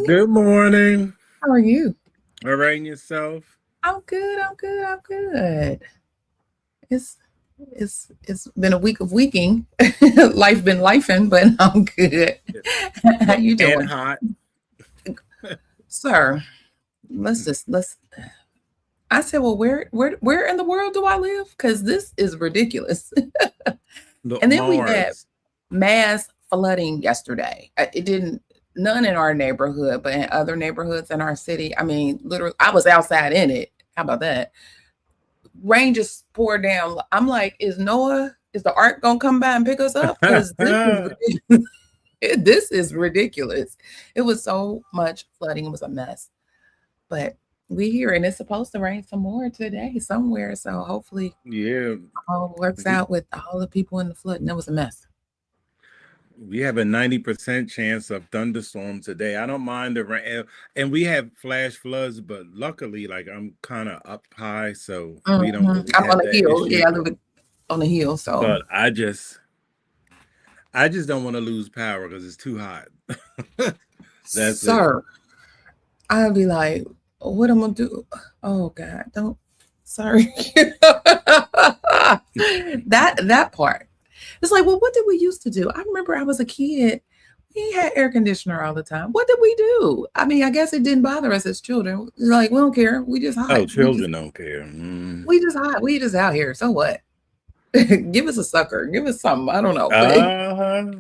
Good morning. How are you? All right, and yourself? I'm good. I'm good. I'm good. It's it's been a week of weeking. Life been lifing, but I'm good. How you And doing, hot. sir? Let's. I said, well, where in the world do I live? Because this is ridiculous. The And then we had Mars. mass flooding yesterday. It didn't none in our neighborhood, but in other neighborhoods in our city. I mean, literally, I was outside in it. How about that? Rain just poured down. I'm like, is the ark gonna come by and pick us up? Because this is ridiculous. This is ridiculous. It was so much flooding. It was a mess. But we here and it's supposed to rain some more today somewhere. So hopefully Yeah, all works we out with all the people in the flood. And it was a mess. we have a 90% chance of thunderstorms today. I don't mind the rain. And we have flash floods, but luckily, like I'm kind of up high, so we don't really I'm on have a that hill. issue. Yeah, I live on a hill. So But I just don't want to lose power because it's too hot. That's it. sir, I'll be like, what am I gonna do? Oh God, don't sorry. That part. It's like, well, what did we used to do? I remember I was a kid. We had air conditioner all the time. What did we do? I mean, I guess it didn't bother us as children. Like, we don't care. We just hot. Oh, children don't care. We just hot. We just out here. So what? Give us a sucker. Give us something. I don't know. But Uh-huh.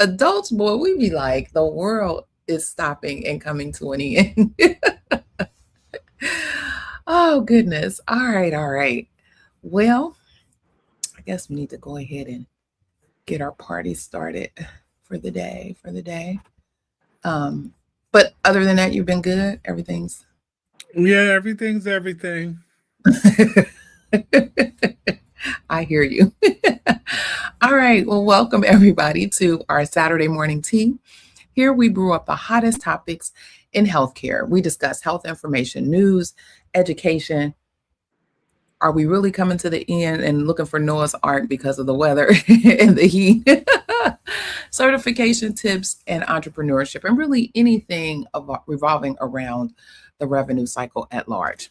adults, boy, we be like, the world is stopping and coming to an end. Oh goodness. All right, all right. Well, I guess we need to go ahead and get our party started for the day. Um, but other than that, you've been good. Everything's Yeah, everything's everything. I hear you. All right. Well, welcome everybody to our Saturday morning tea. Here we brew up the hottest topics in healthcare. We discuss health information, news, education. Are we really coming to the end and looking for Noah's Ark because of the weather and the heat? Certification tips and entrepreneurship, and really anything revolving around the revenue cycle at large.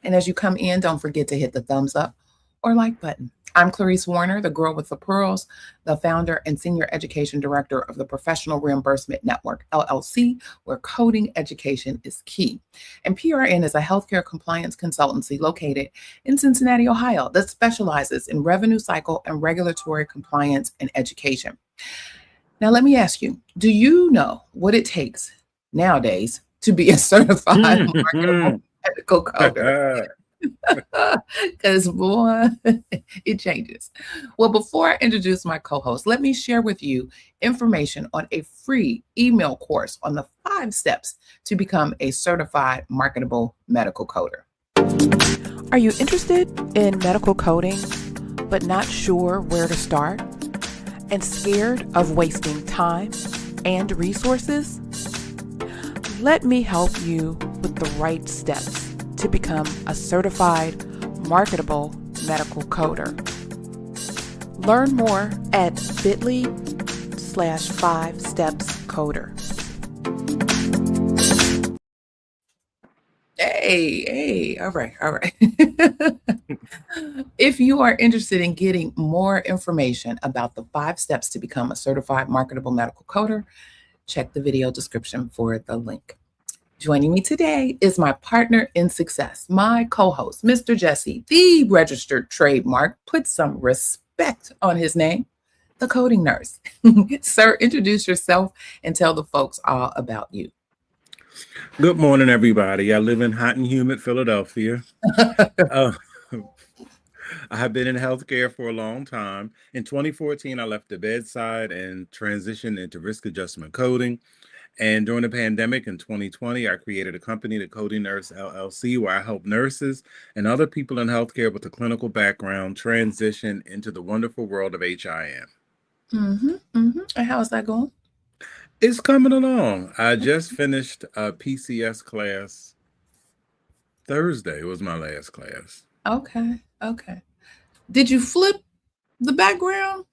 And as you come in, don't forget to hit the thumbs up or like button. I'm Clarice Warner, the girl with the pearls, the founder and senior education director of the Professional Reimbursement Network, LLC, where coding education is key. And PRN is a healthcare compliance consultancy located in Cincinnati, Ohio, that specializes in revenue cycle and regulatory compliance and education. Now, let me ask you, do you know what it takes nowadays to be a certified marketable medical coder? Because, boy, it changes. Well, before I introduce my co host, let me share with you information on a free email course on the 5 steps to become a certified marketable medical coder. Are you interested in medical coding, but not sure where to start? And scared of wasting time and resources? Let me help you with the right steps to become a certified marketable medical coder. Learn more at bit.ly/5stepscoder. Hey, all right, all right. If you are interested in getting more information about the 5 steps to become a certified marketable medical coder, check the video description for the link. Joining me today is my partner in success, my co-host, Mr. Jesse, the registered trademark. Put some respect on his name, the coding nurse. Sir, introduce yourself and tell the folks all about you. Good morning, everybody. I live in hot and humid Philadelphia. Uh, I have been in healthcare for a long time. In 2014, I left the bedside and transitioned into risk adjustment coding. And during the pandemic in 2020, I created a company, the Coding Nurse LLC, where I help nurses and other people in healthcare with a clinical background transition into the wonderful world of HIM. And how's that going? It's coming along. I just finished a PCS class. Thursday was my last class. Okay. Did you flip the background?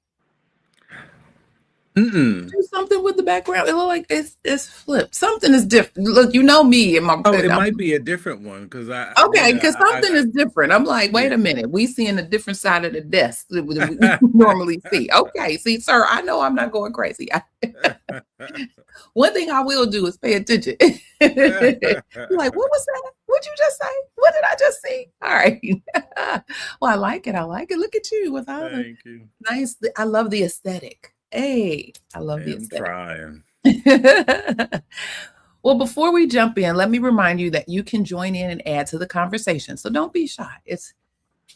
Mm-mm. Do something with the background. It look like it's flipped. Something is different. Look, you know me and my. Oh, it might be a different one because Okay, because something is different. I'm like, wait a yeah. minute. We seeing a different side of the desk that we normally see. Okay, see, sir, I know I'm not going crazy. One thing I will do is pay attention. You're like, what was that? What'd you just say? What did I just see? All right. Well, I like it. I like it. Look at you with all the Thank you. nice. I love the aesthetic. Hey, I I love the am aesthetic. trying. Well, before we jump in, let me remind you that you can join in and add to the conversation. So don't be shy. It's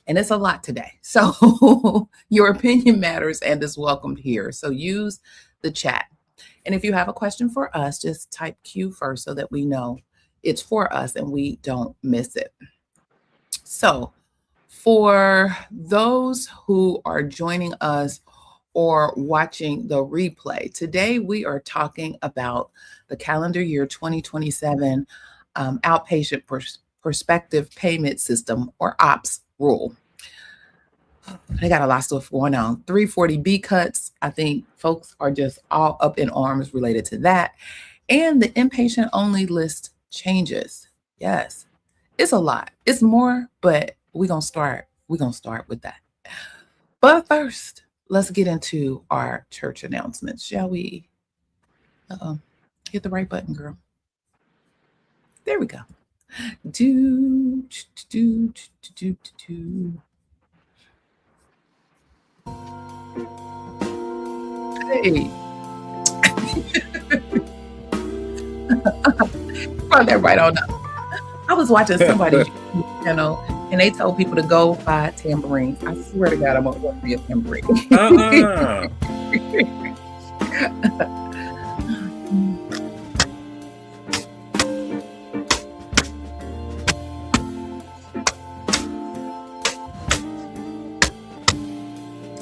a lot today. So your opinion matters and is welcomed here. So use the chat. And if you have a question for us, just type Q first so that we know it's for us and we don't miss it. So for those who are joining us or watching the replay, today we are talking about the calendar year 2027 outpatient prospective payment system, or OPPS rule. They got a lot of stuff going on. 340B cuts. I think folks are just all up in arms related to that. And the inpatient only list changes. Yes, it's a lot. It's more, but we're gonna start with that. But first, let's get into our church announcements, shall we? Hit the right button, girl. There we go. Hey. Run that right on up. I was watching somebody's YouTube channel and they told people to go buy tambourines. I swear to God, I'm gonna order me a tambourine.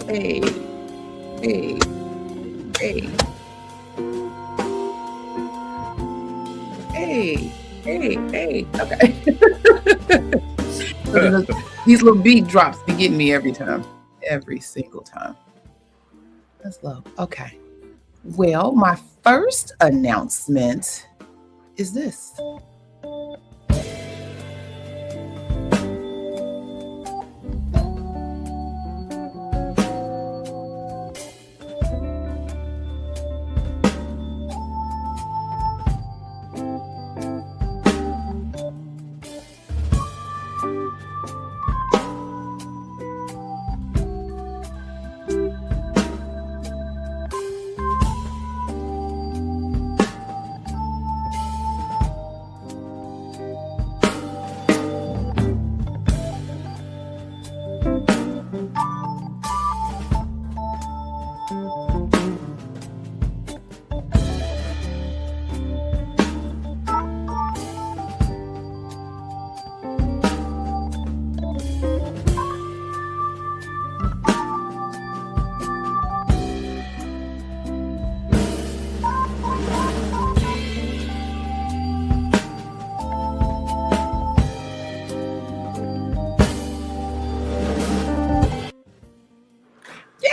Hey, hey, hey. Hey. Okay. So these little beat drops be getting me every single time. That's love. Okay. Well, my first announcement is this.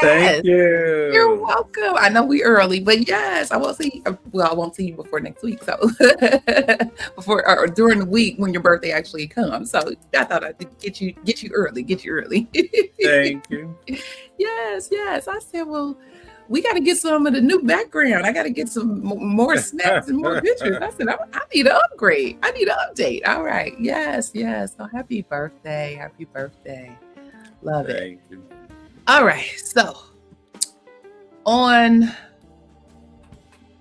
Thank you. You're welcome. I know we early, but yes, I won't see. Well, I won't see you before next week. So before or during the week when your birthday actually comes. So I thought I'd get you early. Thank you. Yes. I said, well, we got to get some of the new background. I got to get some more snaps and more pictures. I said, I need an upgrade. I need an update. All right. Yes. So happy birthday. Love it. Thank you. All right, so on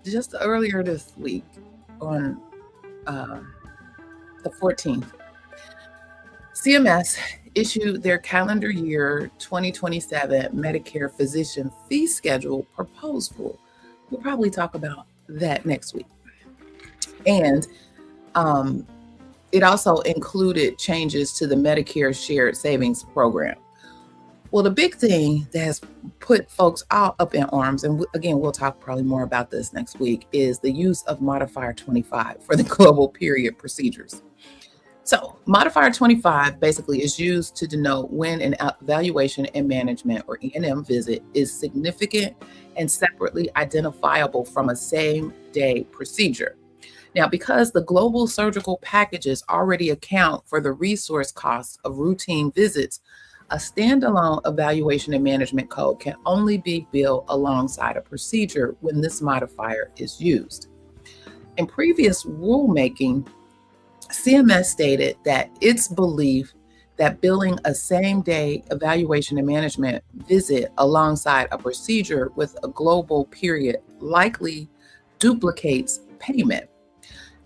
just earlier this week, on the 14th, CMS issued their calendar year 2027 Medicare physician fee schedule proposed rule. We'll probably talk about that next week. And it also included changes to the Medicare Shared Savings Program. Well, the big thing that has put folks all up in arms, and again, we'll talk probably more about this next week, is the use of modifier 25 for the global period procedures. So modifier 25 basically is used to denote when an evaluation and management or E&M visit is significant and separately identifiable from a same day procedure. Now, because the global surgical packages already account for the resource costs of routine visits, a standalone evaluation and management code can only be billed alongside a procedure when this modifier is used. In previous rulemaking, CMS stated that its belief that billing a same day evaluation and management visit alongside a procedure with a global period likely duplicates payment.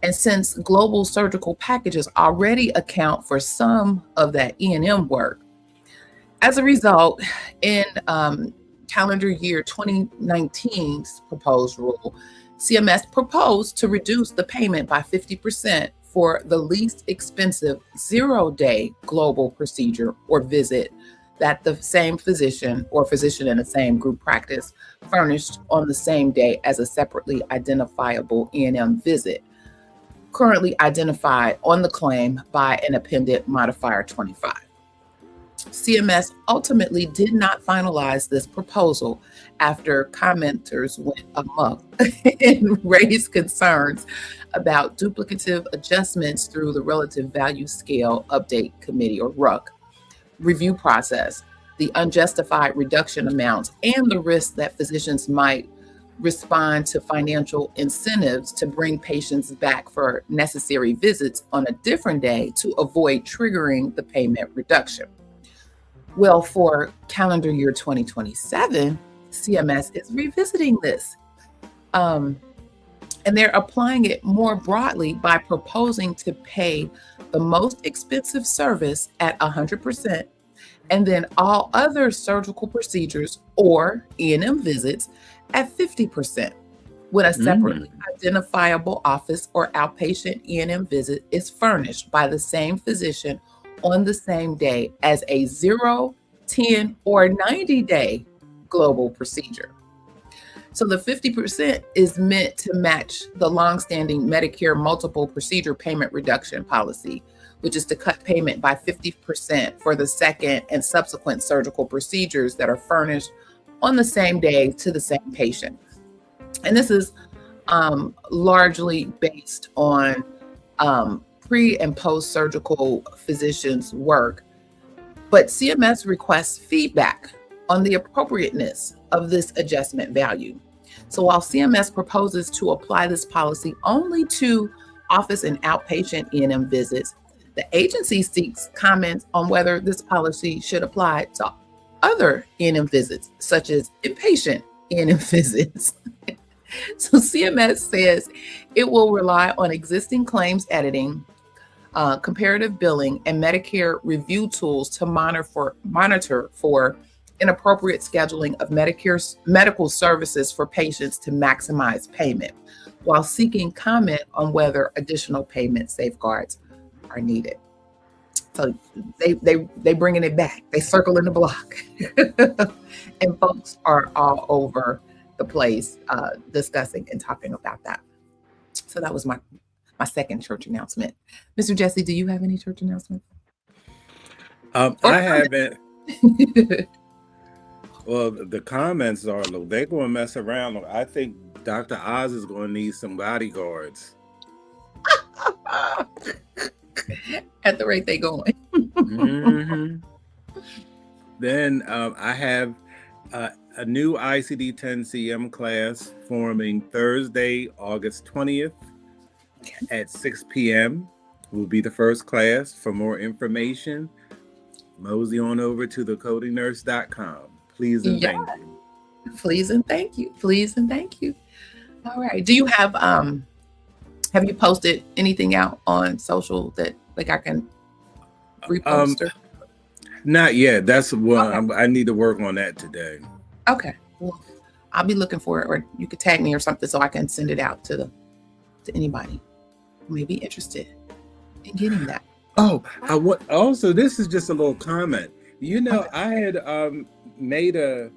And since global surgical packages already account for some of that E&M work, as a result, in calendar year 2019's proposed rule, CMS proposed to reduce the payment by 50% for the least expensive 0-day global procedure or visit that the same physician or physician in the same group practice furnished on the same day as a separately identifiable E&M visit, currently identified on the claim by an appended modifier 25. CMS ultimately did not finalize this proposal after commenters went amok and raised concerns about duplicative adjustments through the Relative Value Scale Update Committee, or RUC, review process, the unjustified reduction amounts, and the risk that physicians might respond to financial incentives to bring patients back for necessary visits on a different day to avoid triggering the payment reduction. Well, for calendar year 2027, CMS is revisiting this. And they're applying it more broadly by proposing to pay the most expensive service at 100%, and then all other surgical procedures or E&M visits at 50%, when a separately identifiable office or outpatient E&M visit is furnished by the same physician on the same day as a 0, 10, or 90-day global procedure. So the 50% is meant to match the longstanding Medicare multiple procedure payment reduction policy, which is to cut payment by 50% for the second and subsequent surgical procedures that are furnished on the same day to the same patient. And this is largely based on pre and post surgical physicians' work. But CMS requests feedback on the appropriateness of this adjustment value. So while CMS proposes to apply this policy only to office and outpatient E&M visits, the agency seeks comments on whether this policy should apply to other E&M visits, such as inpatient E&M visits. So CMS says it will rely on existing claims editing, comparative billing, and Medicare review tools to monitor for inappropriate scheduling of Medicare's medical services for patients to maximize payment, while seeking comment on whether additional payment safeguards are needed. So they bringing it back. They circling the block, and folks are all over the place discussing and talking about that. So that was my second church announcement. Mr. Jesse, do you have any church announcements? I haven't. Well, the comments are, look, they're going to mess around. Look, I think Dr. Oz is going to need some bodyguards. At the rate they going. Then I have a new ICD-10-CM class forming Thursday, August 20th at 6 p.m. will be the first class. For more information, mosey on over to thecodingnurse.com. Please and thank you. Please and thank you. Please and thank you. All right. Do you have you posted anything out on social that like I can repost? Not yet. That's what I need to work on that today. Okay. Well, I'll be looking for it, or you could tag me or something so I can send it out to anybody who may be interested in getting that. Oh, also, this is just a little comment. You know, I had made a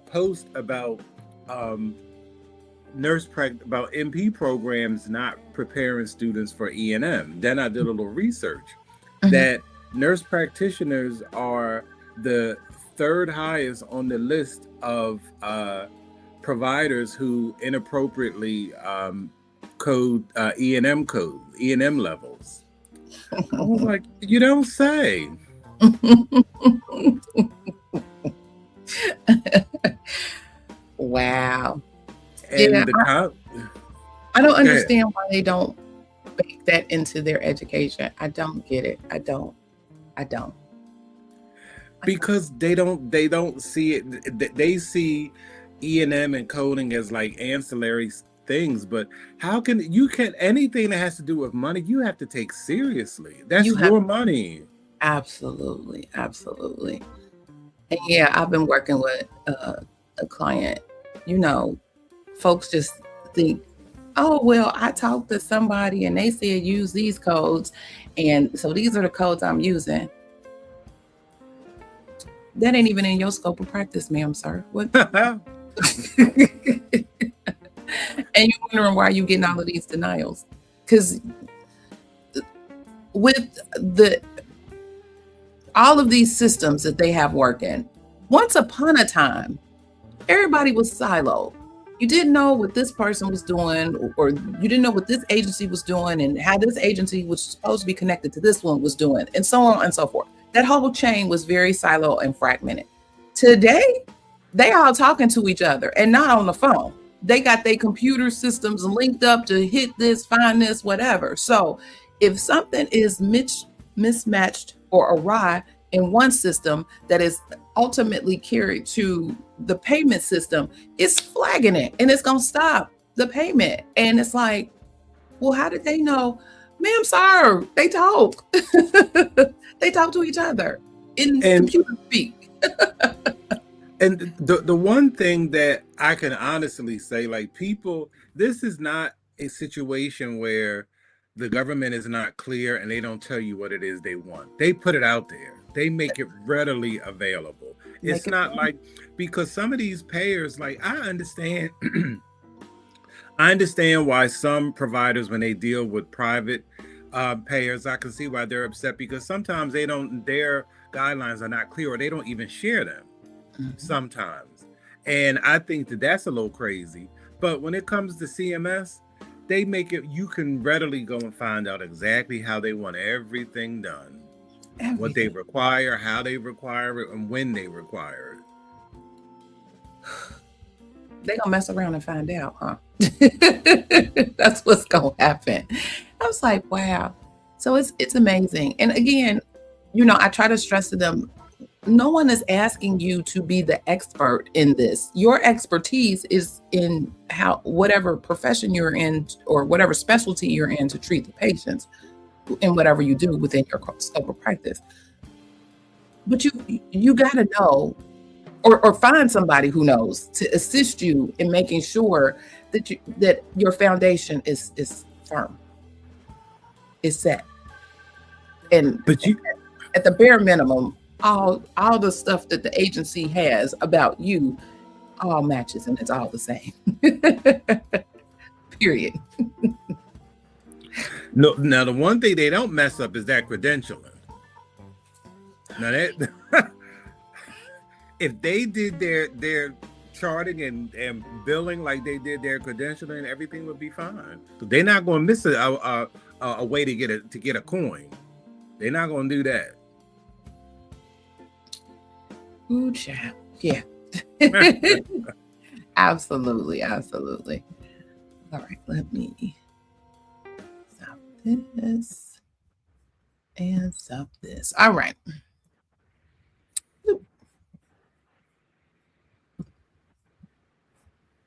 post about about NP programs not preparing students for E&M. Then I did a little research. Mhm. that nurse practitioners are the third highest on the list of providers who inappropriately code E&M code, E&M levels. I was like, you don't say. Wow. Yeah, And the con I don't go ahead. understand why they don't bake that into their education. I don't get it. I don't. I don't. I don't. Because they don't see it. They see E&M and coding as like ancillary things, but how can you can anything that has to do with money, you have to take seriously. That's You have your money. absolutely, absolutely. And yeah, I've been working with a client. You know, folks just think, oh well, I talked to somebody and they said use these codes, and so these are the codes I'm using. That ain't even in your scope of practice, ma'am, sir. What? And you're wondering why you're getting all of these denials. Because with the all of these systems that they have working, once upon a time, everybody was siloed. You didn't know what this person was doing, or you didn't know what this agency was doing, and how this agency was supposed to be connected to this one was doing, and so on and so forth. That whole chain was very siloed and fragmented. Today, they all talking to each other and not on the phone. They got their computer systems linked up to hit this, find this, whatever. So if something is mismatched or awry in one system that is ultimately carried to the payment system, it's flagging it and it's going to stop the payment. And it's like, well, how did they know? Ma'am, sir, they talk. They talk to each other in and computer speak. and the one thing that I can honestly say, like, people, this is not a situation where the government is not clear and they don't tell you what it is they want. They put it out there. They make it readily available. Make It's it not like, because some of these payers, like, I understand I understand why some providers, when they deal with private payers, I can see why they're upset, because sometimes they don't, their guidelines are not clear, or they don't even share them Mhm. sometimes. And I think that that's a little crazy. But when it comes to CMS, they make it, you can readily go and find out exactly how they want everything done, what they Everything. require, how they require it, and when they require it. They gonna mess around and find out, huh? That's what's gonna happen. I was like, wow. So it's amazing. And again, I try to stress to them, no one is asking you to be the expert in this. Your expertise is in how whatever profession you're in or whatever specialty you're in to treat the patients in whatever you do within your scope of practice. But you got to know, or find somebody who knows to assist you in making sure that your foundation is firm, is set, and But you, at the bare minimum, all the stuff that the agency has about you all matches and it's all the same. Period. no, now the one thing they don't mess up is that credentialing. Now that if they did their charting and billing like they did their credentialing, everything would be fine. So they're not going to miss a way to get a coin. They're not going to do that. Ooh, child. Yeah. Absolutely. Absolutely. All right. Let me stop this and stop this. All right.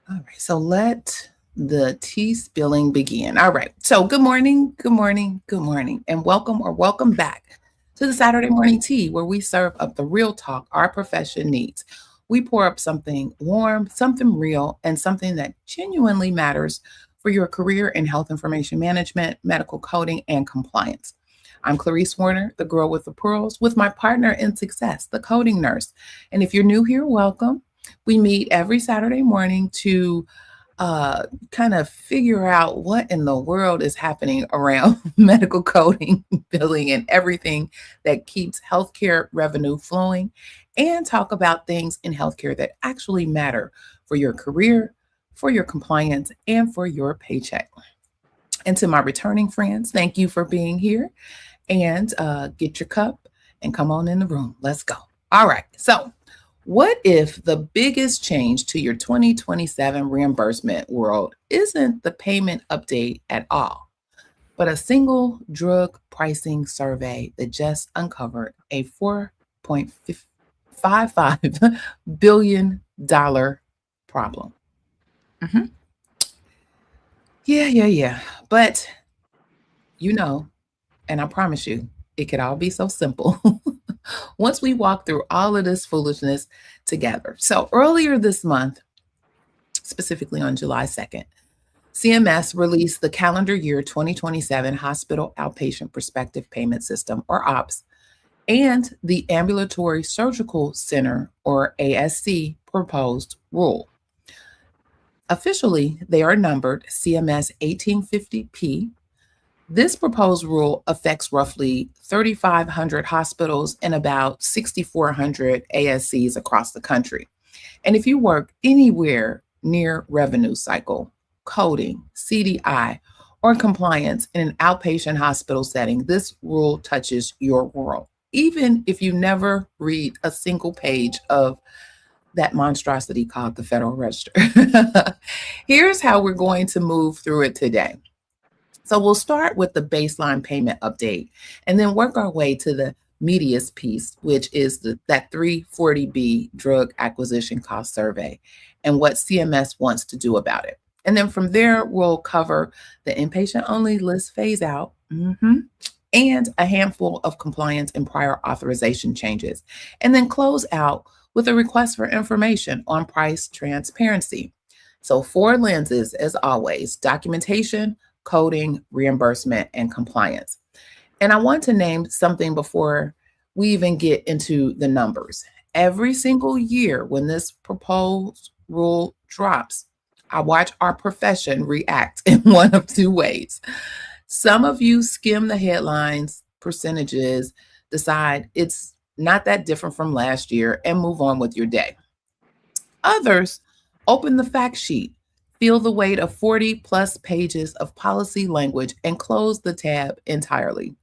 All right. So let the tea spilling begin. All right. So good morning, good morning, good morning, and welcome or welcome back to the Saturday morning tea, where we serve up the real talk our profession needs. We pour up something warm, something real, and something that genuinely matters for your career in health information management, medical coding, and compliance. I'm Clarice Warner, the girl with the pearls, with my partner in success, the coding nurse. And if you're new here, welcome. We meet every Saturday morning to kind of figure out what in the world is happening around medical coding, billing, and everything that keeps healthcare revenue flowing, and talk about things in healthcare that actually matter for your career, for your compliance, and for your paycheck. And to my returning friends, thank you for being here. And get your cup and come on in the room. Let's go. All right. So, what if the biggest change to your 2027 reimbursement world isn't the payment update at all, but a single drug pricing survey that just uncovered a $4.55 billion problem? Mhm. Yeah. But you know, and I promise you, it could all be so simple once we walk through all of this foolishness together. So, earlier this month, specifically on July 2nd, CMS released the calendar year 2027 Hospital Outpatient Prospective Payment System, or OPPS, and the Ambulatory Surgical Center, or ASC, proposed rule. Officially, they are numbered CMS 1850P. This proposed rule affects roughly 3,500 hospitals and about 6,400 ASCs across the country. And if you work anywhere near revenue cycle, coding, CDI, or compliance in an outpatient hospital setting, this rule touches your world, even if you never read a single page of that monstrosity called the Federal Register. Here's how we're going to move through it today. So we'll start with the baseline payment update and then work our way to the meatiest piece, which is that 340B drug acquisition cost survey and what CMS wants to do about it. And then from there, we'll cover the inpatient only list phase out, and a handful of compliance and prior authorization changes, and then close out with a request for information on price transparency. So, four lenses, as always: documentation, coding, reimbursement, and compliance. And I want to name something before we even get into the numbers. Every single year when this proposed rule drops, I watch our profession react in one of two ways. Some of you skim the headlines, percentages, decide it's not that different from last year, and move on with your day. Others open the fact sheet, feel the weight of 40 plus pages of policy language, and close the tab entirely.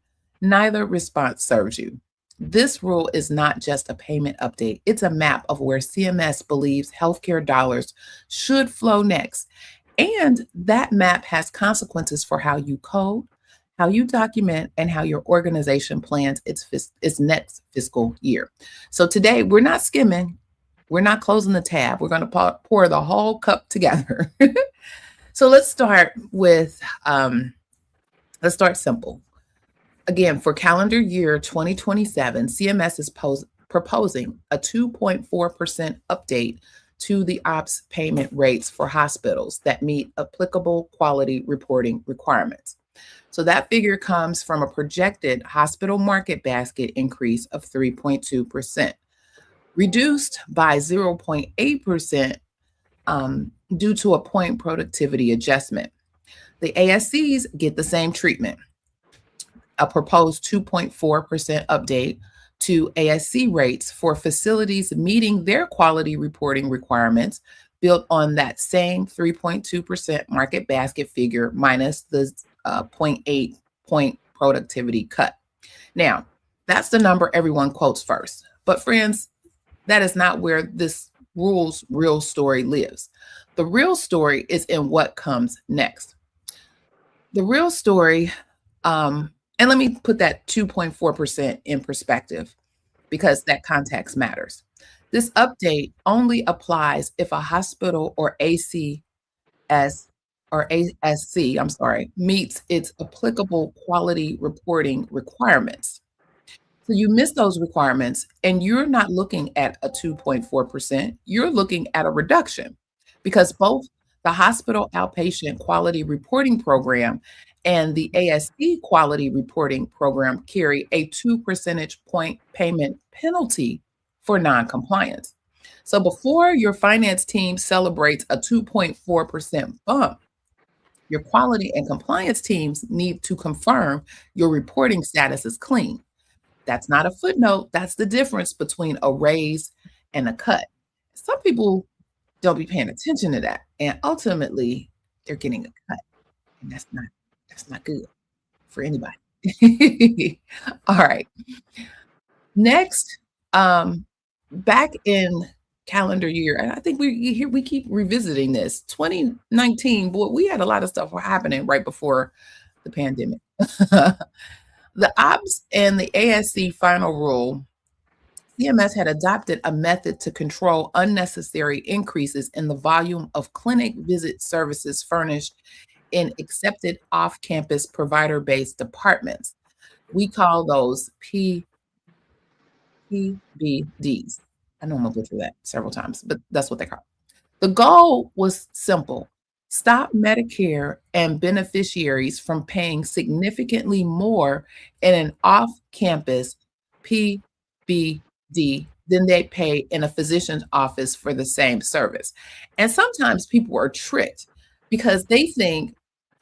Neither response serves you. This rule is not just a payment update, it's a map of where CMS believes healthcare dollars should flow next. And that map has consequences for how you code, how you document, and how your organization plans its next fiscal year. So today, we're not skimming, we're not closing the tab. We're going to pour the whole cup together. So let's start simple. Again, for calendar year 2027, CMS is proposing a 2.4% update to the OPPS payment rates for hospitals that meet applicable quality reporting requirements. So that figure comes from a projected hospital market basket increase of 3.2%, reduced by 0.8% due to a point productivity adjustment. The ASCs get the same treatment, a proposed 2.4% update to ASC rates for facilities meeting their quality reporting requirements, built on that same 3.2% market basket figure minus the 0.8 point productivity cut. Now, that's the number everyone quotes first. But friends, that is not where this rule's real story lives. The real story is in what comes next. The real story, and let me put that 2.4% in perspective because that context matters. This update only applies if a hospital or ASC, meets its applicable quality reporting requirements. So you miss those requirements and you're not looking at a 2.4%, you're looking at a reduction because both the hospital outpatient quality reporting program and the ASC quality reporting program carry a 2 percentage point payment penalty for noncompliance. So before your finance team celebrates a 2.4% bump, your quality and compliance teams need to confirm your reporting status is clean. That's not a footnote. That's the difference between a raise and a cut. Some people don't be paying attention to that, and ultimately they're getting a cut, and that's not good for anybody. All right. Next, back in calendar year, and I think we keep revisiting this. 2019, boy, we had a lot of stuff happening right before the pandemic. The OPPS and the ASC final rule, CMS had adopted a method to control unnecessary increases in the volume of clinic visit services furnished in accepted off-campus provider-based departments. We call those PBDs. I know I'm gonna butcher that several times, but that's what they call. The goal was simple: stop Medicare and beneficiaries from paying significantly more in an off campus PBD than they pay in a physician's office for the same service. And sometimes people are tricked because they think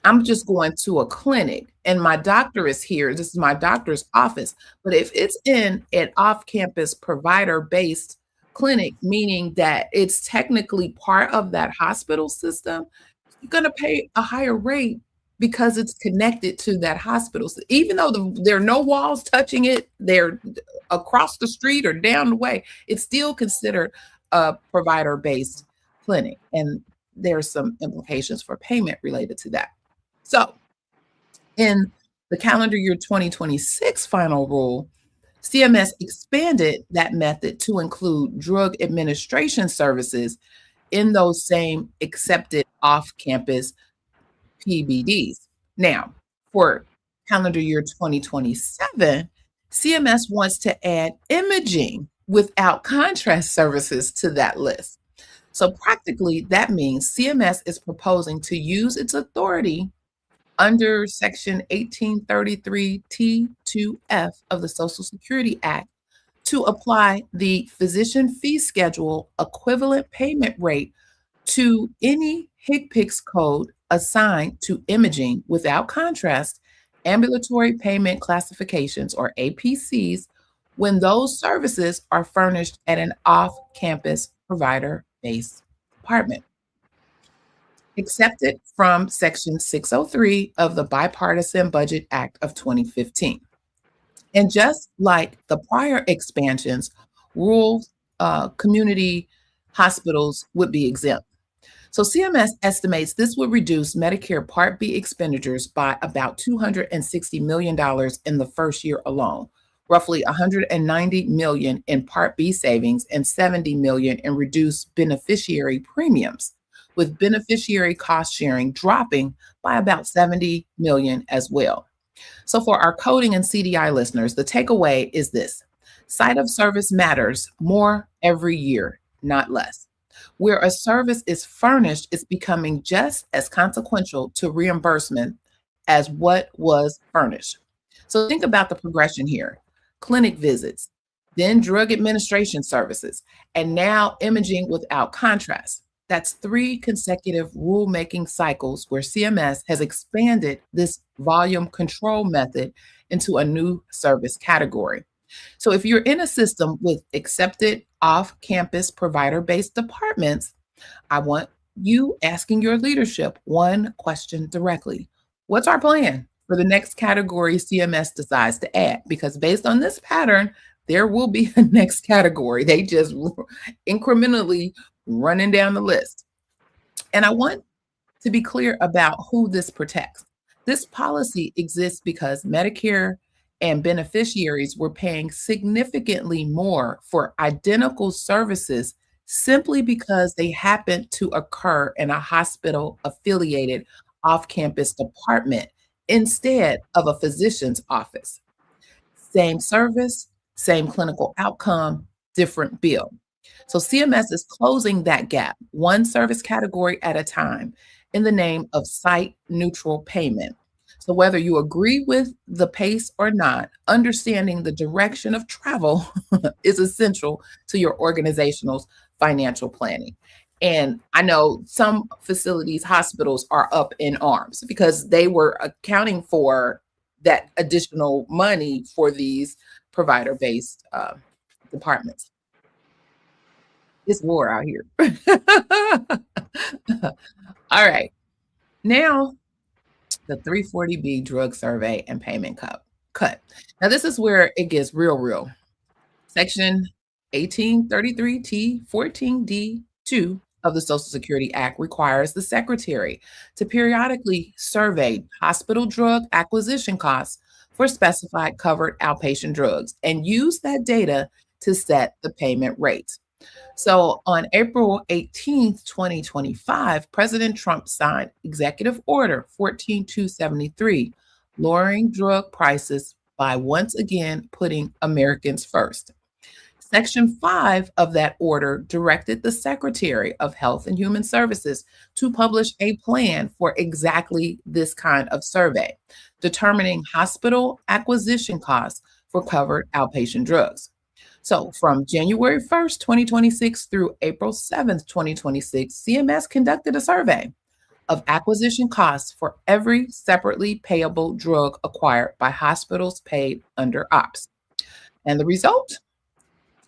I'm just going to a clinic and my doctor is here. This is my doctor's office. But if it's in an off campus provider based clinic, meaning that it's technically part of that hospital system, you're going to pay a higher rate because it's connected to that hospital. So even though there are no walls touching it, they're across the street or down the way, it's still considered a provider based clinic. And there's some implications for payment related to that. So in the calendar year 2026 final rule, CMS expanded that method to include drug administration services in those same accepted off-campus PBDs. Now, for calendar year 2027, CMS wants to add imaging without contrast services to that list. So practically, that means CMS is proposing to use its authority under Section 1833 T2F of the Social Security Act to apply the physician fee schedule equivalent payment rate to any HCPCS code assigned to imaging without contrast, ambulatory payment classifications or APCs, when those services are furnished at an off-campus provider-based department. Accepted from Section 603 of the Bipartisan Budget Act of 2015. And just like the prior expansions, rural community hospitals would be exempt. So CMS estimates this would reduce Medicare Part B expenditures by about $260 million in the first year alone, roughly $190 million in Part B savings and $70 million in reduced beneficiary premiums, with beneficiary cost sharing dropping by about $70 million as well. So for our coding and CDI listeners, the takeaway is this: site of service matters more every year, not less. Where a service is furnished is becoming just as consequential to reimbursement as what was furnished. So think about the progression here: clinic visits, then drug administration services, and now imaging without contrast. That's 3 consecutive rulemaking cycles where CMS has expanded this volume control method into a new service category. So if you're in a system with accepted off-campus provider-based departments, I want you asking your leadership one question directly: what's our plan for the next category CMS decides to add? Because based on this pattern, there will be a next category. They just incrementally running down the list. And I want to be clear about who this protects. This policy exists because Medicare and beneficiaries were paying significantly more for identical services simply because they happened to occur in a hospital affiliated off campus department instead of a physician's office. Same service, same clinical outcome, different bill. So CMS is closing that gap, one service category at a time, in the name of site neutral payment. So whether you agree with the pace or not, understanding the direction of travel is essential to your organization's financial planning. And I know some facilities, hospitals are up in arms because they were accounting for that additional money for these provider based departments. It's war out here. All right. Now, the 340B drug survey and payment cut. Now, this is where it gets real. Section 1833 T14D2 of the Social Security Act requires the secretary to periodically survey hospital drug acquisition costs for specified covered outpatient drugs and use that data to set the payment rates. So on April 18th, 2025, President Trump signed Executive Order 14273, lowering drug prices by once again putting Americans first. Section 5 of that order directed the Secretary of Health and Human Services to publish a plan for exactly this kind of survey, determining hospital acquisition costs for covered outpatient drugs. So from January 1st, 2026 through April 7th, 2026, CMS conducted a survey of acquisition costs for every separately payable drug acquired by hospitals paid under OPPS. And the result?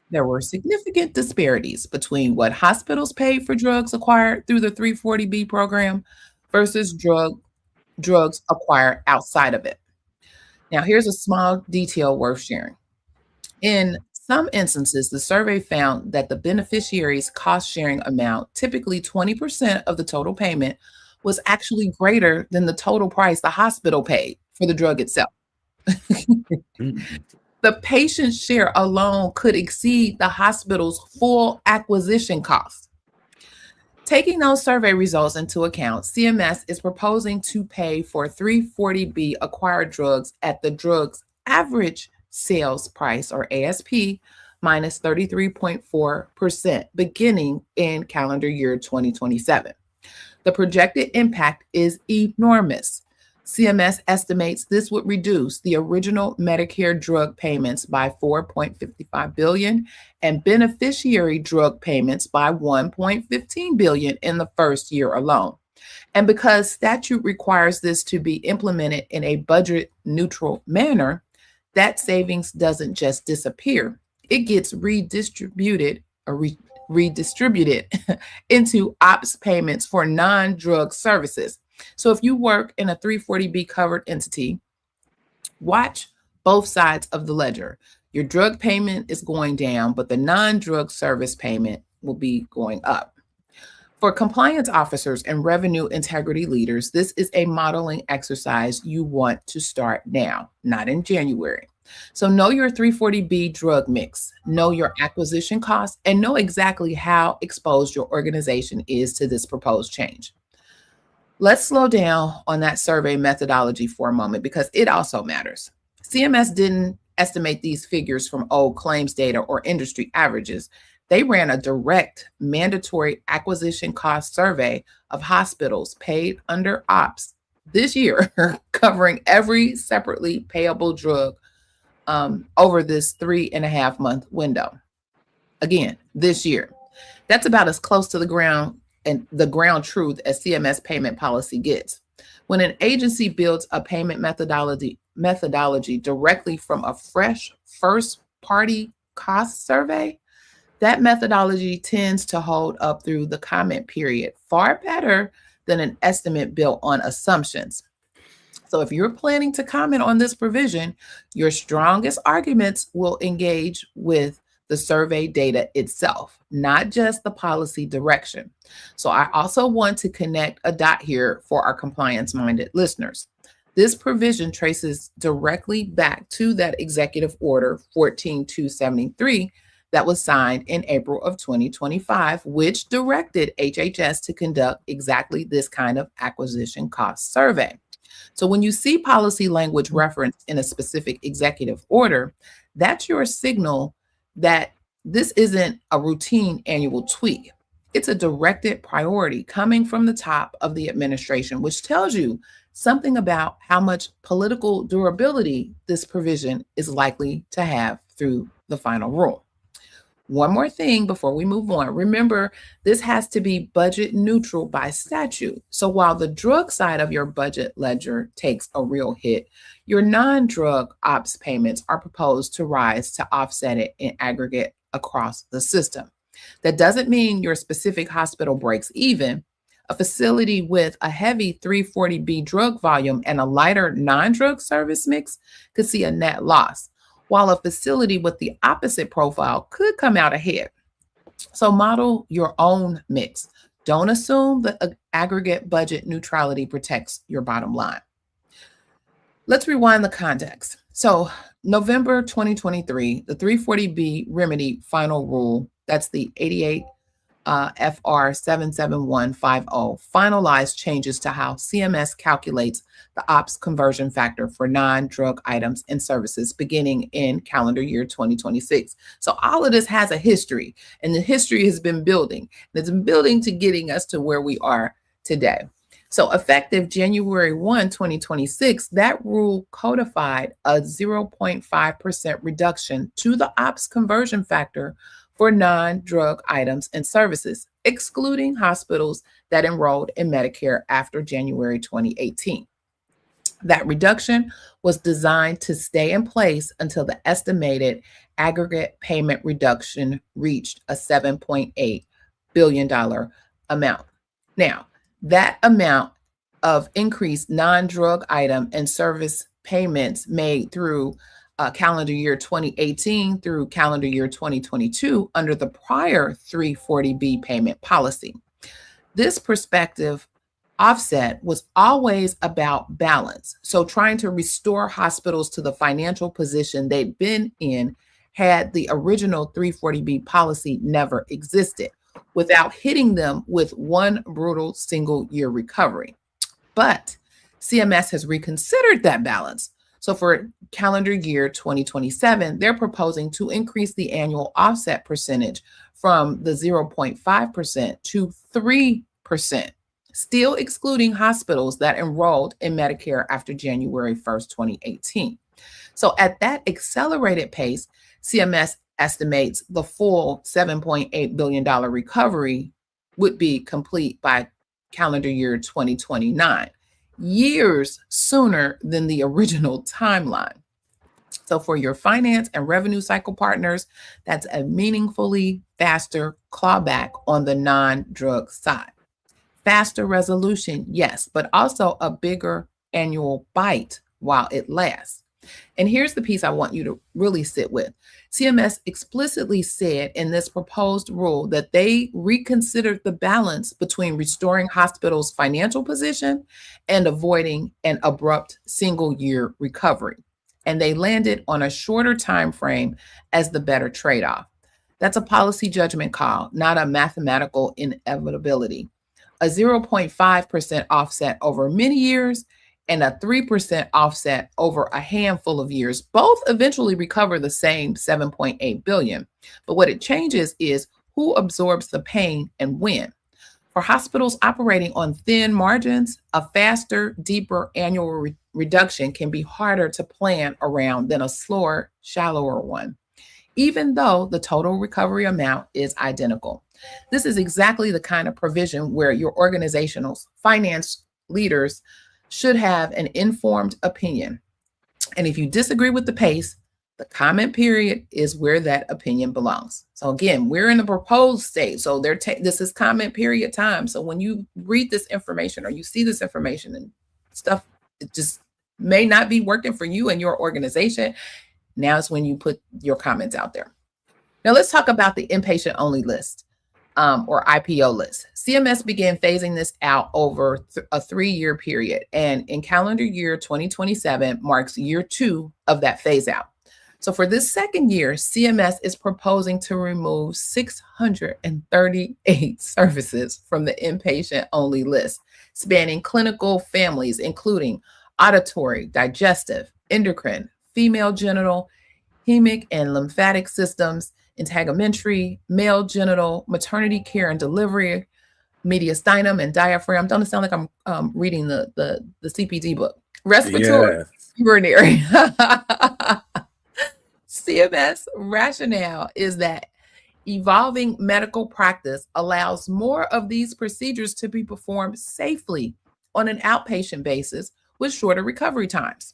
There were significant disparities between what hospitals paid for drugs acquired through the 340B program versus drugs acquired outside of it. Now, here's a small detail worth sharing. In some instances, the survey found that the beneficiary's cost sharing amount, typically 20% of the total payment, was actually greater than the total price the hospital paid for the drug itself. The patient's share alone could exceed the hospital's full acquisition costs. Taking those survey results into account, CMS is proposing to pay for 340B acquired drugs at the drug's average sales price, or ASP, minus 33.4%, beginning in calendar year 2027. The projected impact is enormous. CMS estimates this would reduce the original Medicare drug payments by $4.55 billion and beneficiary drug payments by $1.15 billion in the first year alone. And because statute requires this to be implemented in a budget neutral manner, that savings doesn't just disappear. It gets redistributed into OPPS payments for non-drug services. So if you work in a 340B covered entity, watch both sides of the ledger. Your drug payment is going down, but the non-drug service payment will be going up. For compliance officers and revenue integrity leaders, this is a modeling exercise you want to start now, not in January. So know your 340B drug mix, know your acquisition costs, and know exactly how exposed your organization is to this proposed change. Let's slow down on that survey methodology for a moment because it also matters. CMS didn't estimate these figures from old claims data or industry averages. They ran a direct mandatory acquisition cost survey of hospitals paid under OPPS this year, covering every separately payable drug over this 3.5 month window. Again, this year. That's about as close to the ground and the ground truth as CMS payment policy gets. When an agency builds a payment methodology directly from a fresh first-party cost survey, that methodology tends to hold up through the comment period far better than an estimate built on assumptions. So if you're planning to comment on this provision, your strongest arguments will engage with the survey data itself, not just the policy direction. So I also want to connect a dot here for our compliance-minded listeners. This provision traces directly back to that Executive Order 14273 that was signed in April of 2025, which directed HHS to conduct exactly this kind of acquisition cost survey. So when you see policy language referenced in a specific executive order, that's your signal that this isn't a routine annual tweak. It's a directed priority coming from the top of the administration, which tells you something about how much political durability this provision is likely to have through the final rule. One more thing before we move on. Remember, this has to be budget neutral by statute. So while the drug side of your budget ledger takes a real hit, your non-drug ops payments are proposed to rise to offset it in aggregate across the system. That doesn't mean your specific hospital breaks even. A facility with a heavy 340B drug volume and a lighter non-drug service mix could see a net loss, while a facility with the opposite profile could come out ahead. So model your own mix. Don't assume that aggregate budget neutrality protects your bottom line. Let's rewind the context. So November 2023, the 340B remedy final rule, that's the 88 FR 77150, finalized changes to how CMS calculates the ops conversion factor for non-drug items and services beginning in calendar year 2026. So all of this has a history, and the history has been building. It's been building to getting us to where we are today. So effective January 1, 2026, that rule codified a 0.5% reduction to the ops conversion factor for non-drug items and services, excluding hospitals that enrolled in Medicare after January 2018. That reduction was designed to stay in place until the estimated aggregate payment reduction reached a $7.8 billion amount. Now, that amount of increased non-drug item and service payments made through calendar year 2018 through calendar year 2022 under the prior 340B payment policy. This perspective offset was always about balance. So trying to restore hospitals to the financial position they'd been in had the original 340B policy never existed, without hitting them with one brutal single year recovery. But CMS has reconsidered that balance. So for calendar year 2027, they're proposing to increase the annual offset percentage from the 0.5% to 3%, still excluding hospitals that enrolled in Medicare after January 1st, 2018. So at that accelerated pace, CMS estimates the full $7.8 billion recovery would be complete by calendar year 2029, years sooner than the original timeline. So for your finance and revenue cycle partners, that's a meaningfully faster clawback on the non-drug side. Faster resolution, yes, but also a bigger annual bite while it lasts. And here's the piece I want you to really sit with. CMS explicitly said in this proposed rule that they reconsidered the balance between restoring hospitals' financial position and avoiding an abrupt single-year recovery. And they landed on a shorter time frame as the better trade-off. That's a policy judgment call, not a mathematical inevitability. A 0.5% offset over many years and a 3% offset over a handful of years, both eventually recover the same $7.8 billion. But what it changes is who absorbs the pain and when. For hospitals operating on thin margins, a faster, deeper annual reduction can be harder to plan around than a slower, shallower one, even though the total recovery amount is identical. This is exactly the kind of provision where your organizational finance leaders should have an informed opinion. And if you disagree with the pace, the comment period is where that opinion belongs. So again, we're in the proposed state. So this is comment period time. So when you read this information or you see this information and stuff, it just may not be working for you and your organization. Now is when you put your comments out there. Now let's talk about the inpatient only list. Or IPO list. CMS began phasing this out over a 3-year period, and in calendar year 2027 marks year 2 of that phase out. So for this second year, CMS is proposing to remove 638 services from the inpatient only list, spanning clinical families, including auditory, digestive, endocrine, female genital, hemic and lymphatic systems, integumentary, male genital, maternity care and delivery, mediastinum and diaphragm. Don't it sound like I'm reading the CPD book? Respiratory, urinary. CMS rationale is that Evolving medical practice allows more of these procedures to be performed safely on an outpatient basis with shorter recovery times.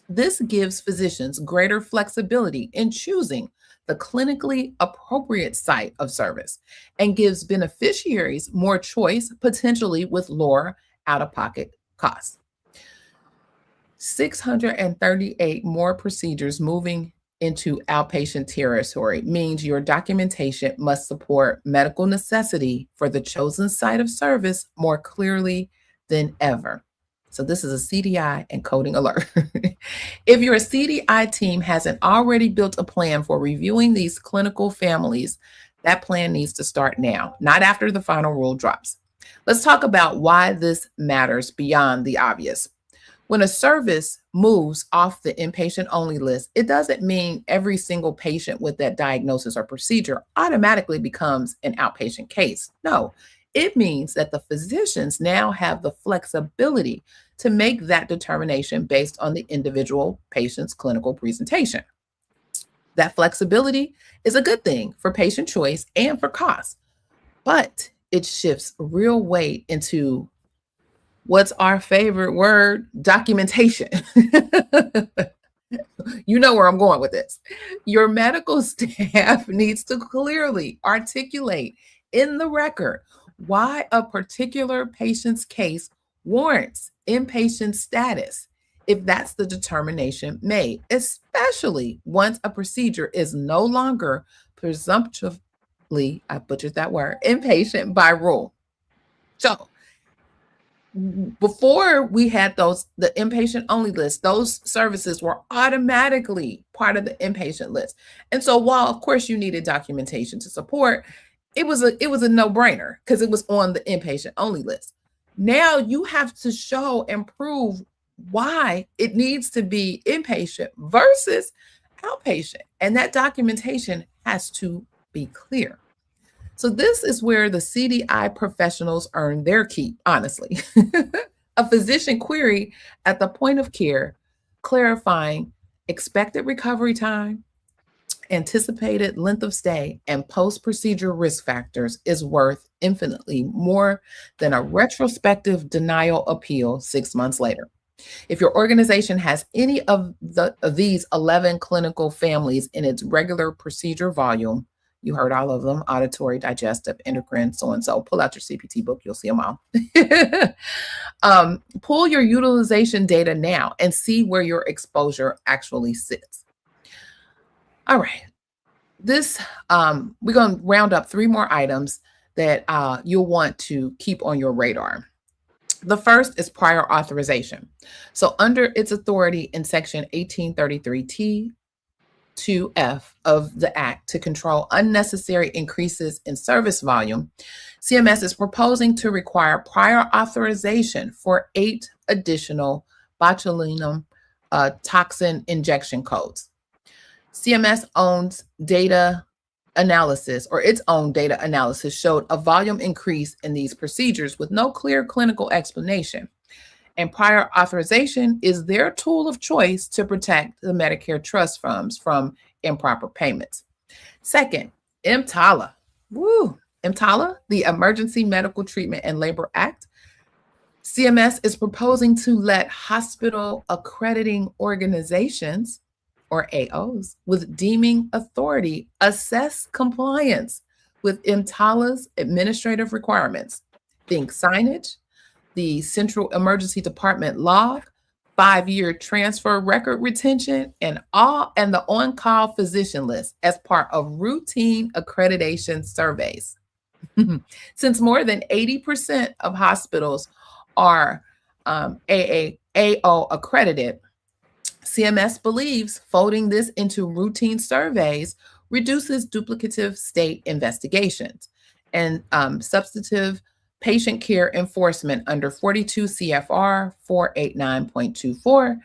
This gives physicians greater flexibility in choosing the clinically appropriate site of service and gives beneficiaries more choice, potentially with lower out of pocket costs. 638 more procedures moving into outpatient territory means your documentation must support medical necessity for the chosen site of service more clearly than ever. So this is a CDI and coding alert. If your CDI team hasn't already built a plan for reviewing these clinical families, that plan needs to start now, not after the final rule drops. Let's talk about why this matters beyond the obvious. When a service moves off the inpatient only list, it doesn't mean every single patient with that diagnosis or procedure automatically becomes an outpatient case. No, it means that the physicians now have the flexibility to make that determination based on the individual patient's clinical presentation. That flexibility is a good thing for patient choice and for cost, but it shifts real weight into what's our favorite word? Documentation. You know where I'm going with this. Your medical staff needs to clearly articulate in the record why a particular patient's case warrants inpatient status if that's the determination made, especially once a procedure is no longer presumptively, I butchered that word, inpatient by rule. So before we had the inpatient only list, those services were automatically part of the inpatient list. And so while of course you needed documentation to support, it was a no-brainer because it was on the inpatient only list. Now you have to show and prove why it needs to be inpatient versus outpatient. And that documentation has to be clear. So this is where the CDI professionals earn their keep, honestly. A physician query at the point of care, clarifying expected recovery time, anticipated length of stay, and post-procedure risk factors is worth infinitely more than a retrospective denial appeal 6 months later. If your organization has any of these 11 clinical families in its regular procedure volume, you heard all of them: auditory, digestive, endocrine, so-and-so. Pull out your CPT book, you'll see them all. Pull your utilization data now and see where your exposure actually sits. All right. This, we're going to round up 3 more items that you'll want to keep on your radar. The first is prior authorization. So under its authority in Section 1833T, 2F of the Act to control unnecessary increases in service volume, CMS is proposing to require prior authorization for 8 additional botulinum toxin injection codes. CMS owns data analysis, or its own data analysis showed a volume increase in these procedures with no clear clinical explanation. And prior authorization is their tool of choice to protect the Medicare trust funds from improper payments. Second, EMTALA. EMTALA, the Emergency Medical Treatment and Labor Act. CMS is proposing to let hospital accrediting organizations, or AOs, with deeming authority assess compliance with EMTALA's administrative requirements. Think signage, the Central Emergency Department log, 5-year transfer record retention, and the on-call physician list as part of routine accreditation surveys. Since more than 80% of hospitals are AO accredited, CMS believes folding this into routine surveys reduces duplicative state investigations and substantive patient care enforcement under 42 CFR 489.24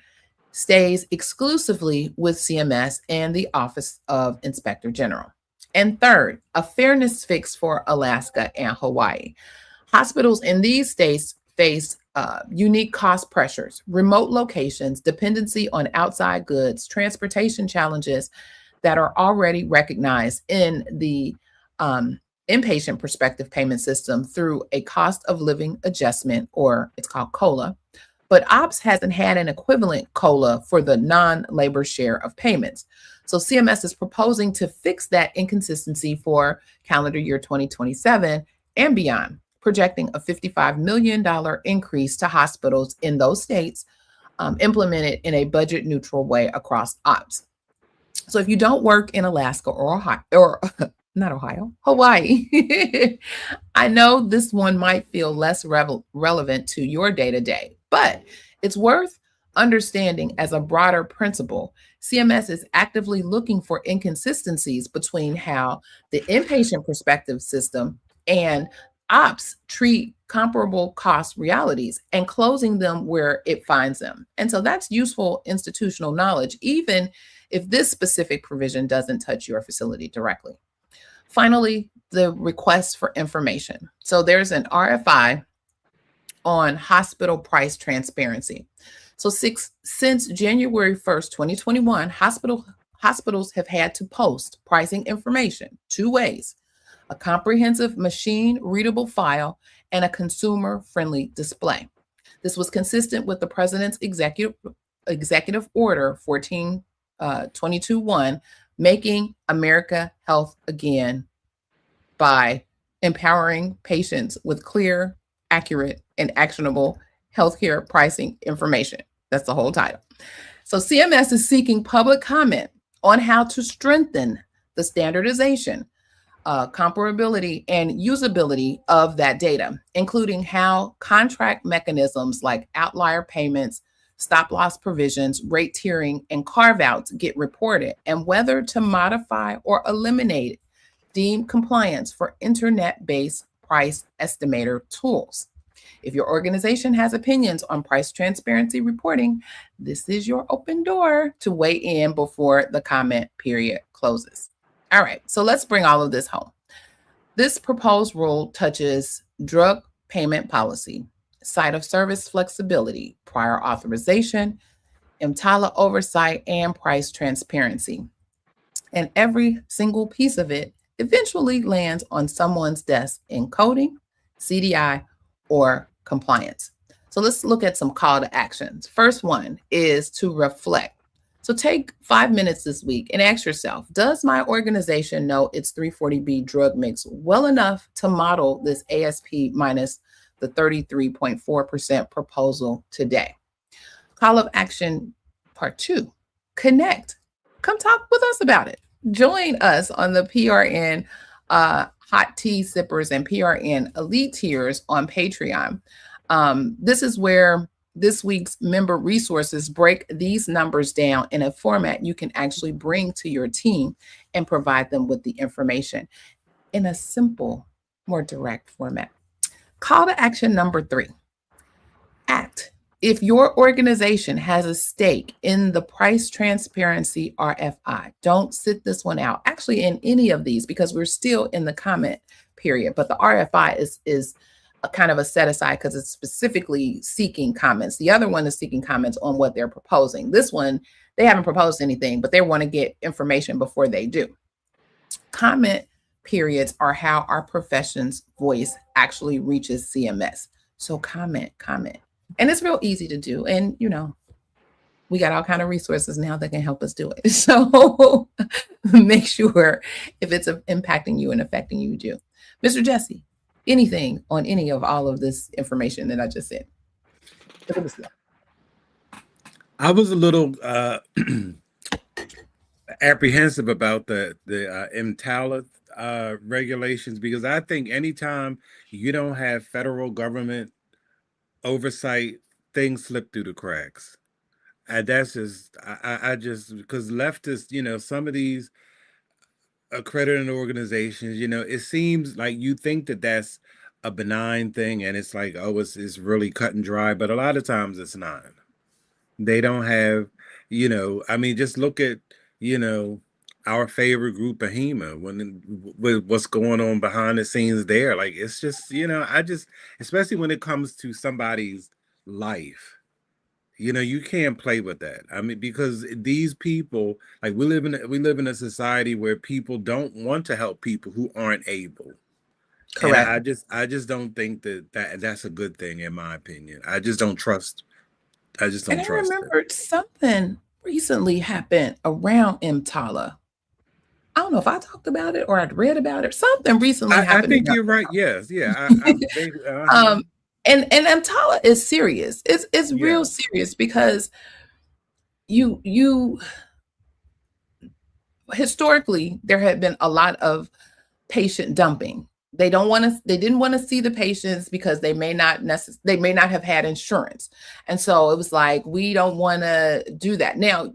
stays exclusively with CMS and the Office of Inspector General. And third, a fairness fix for Alaska and Hawaii. Hospitals in these states face unique cost pressures, remote locations, dependency on outside goods, transportation challenges that are already recognized in the inpatient prospective payment system through a cost of living adjustment, or it's called COLA. But OPPS hasn't had an equivalent COLA for the non-labor share of payments. So CMS is proposing to fix that inconsistency for calendar year 2027 and beyond, projecting a $55 million increase to hospitals in those states, implemented in a budget neutral way across OPPS. So if you don't work in Alaska or Ohio, or not Ohio, Hawaii, I know this one might feel less relevant to your day to day, but it's worth understanding as a broader principle. CMS is actively looking for inconsistencies between how the inpatient perspective system and OPPS treat comparable cost realities and closing them where it finds them. And so that's useful institutional knowledge, even if this specific provision doesn't touch your facility directly. Finally, the request for information. So there's an RFI on hospital price transparency. So since January 1st, 2021, hospitals have had to post pricing information two ways: a comprehensive machine readable file and a consumer friendly display. This was consistent with the president's executive order 1422-1, making America health again by empowering patients with clear, accurate, and actionable healthcare pricing information. That's the whole title. So CMS is seeking public comment on how to strengthen the standardization, comparability, and usability of that data, including how contract mechanisms like outlier payments, stop loss provisions, rate tiering, and carve-outs get reported, and whether to modify or eliminate deemed compliance for internet-based price estimator tools. If your organization has opinions on price transparency reporting, this is your open door to weigh in before the comment period closes. All right, so let's bring all of this home. This proposed rule touches drug payment policy, site of service flexibility, prior authorization, EMTALA oversight, and price transparency. And every single piece of it eventually lands on someone's desk in coding, CDI, or compliance. So let's look at some call to actions. First one is to reflect. So take 5 minutes this week and ask yourself, does my organization know its 340B drug mix well enough to model this ASP minus the 33.4% proposal today? Call of action part 2, connect. Come talk with us about it. Join us on the PRN Hot Tea Sippers and PRN Elite tiers on Patreon. This is where this week's member resources break these numbers down in a format you can actually bring to your team and provide them with the information in a simple, more direct format. Call to action number 3, act. If your organization has a stake in the price transparency RFI, don't sit this one out. Actually, in any of these, because we're still in the comment period, but the RFI is a kind of a set aside because it's specifically seeking comments. The other one is seeking comments on what they're proposing. This one, they haven't proposed anything, but they want to get information before they do. Comment periods are how our profession's voice actually reaches CMS. So comment. And it's real easy to do. And, we got all kind of resources now that can help us do it. So make sure if it's impacting you and affecting you, do. Mr. Jesse, anything on any of all of this information that I just said? I was a little apprehensive about the EMTALA regulations, because I think anytime you don't have federal government oversight, things slip through the cracks. And that's just, I just, because leftists, some of these accredited organizations, it seems like you think that that's a benign thing, and it's like, oh, it's really cut and dry, but a lot of times it's not. They don't have, just look at, our favorite group, Behema, with what's going on behind the scenes there. Like, it's just, especially when it comes to somebody's life, You know, you can't play with that. I mean, because these people, like we live in a society where people don't want to help people who aren't able. And Correct. I just don't think that's a good thing in my opinion. I just And don't I trust it. remembered something recently happened around EMTALA. I don't know if I talked about it or I'd read about it. Something recently I happened think around. you're right. Yes, yeah. um, and EMTALA is serious. It's real Yes, serious because you historically there had been a lot of patient dumping. They didn't want to see the patients because they may not have had insurance. And so it was like, we don't want to do that. Now,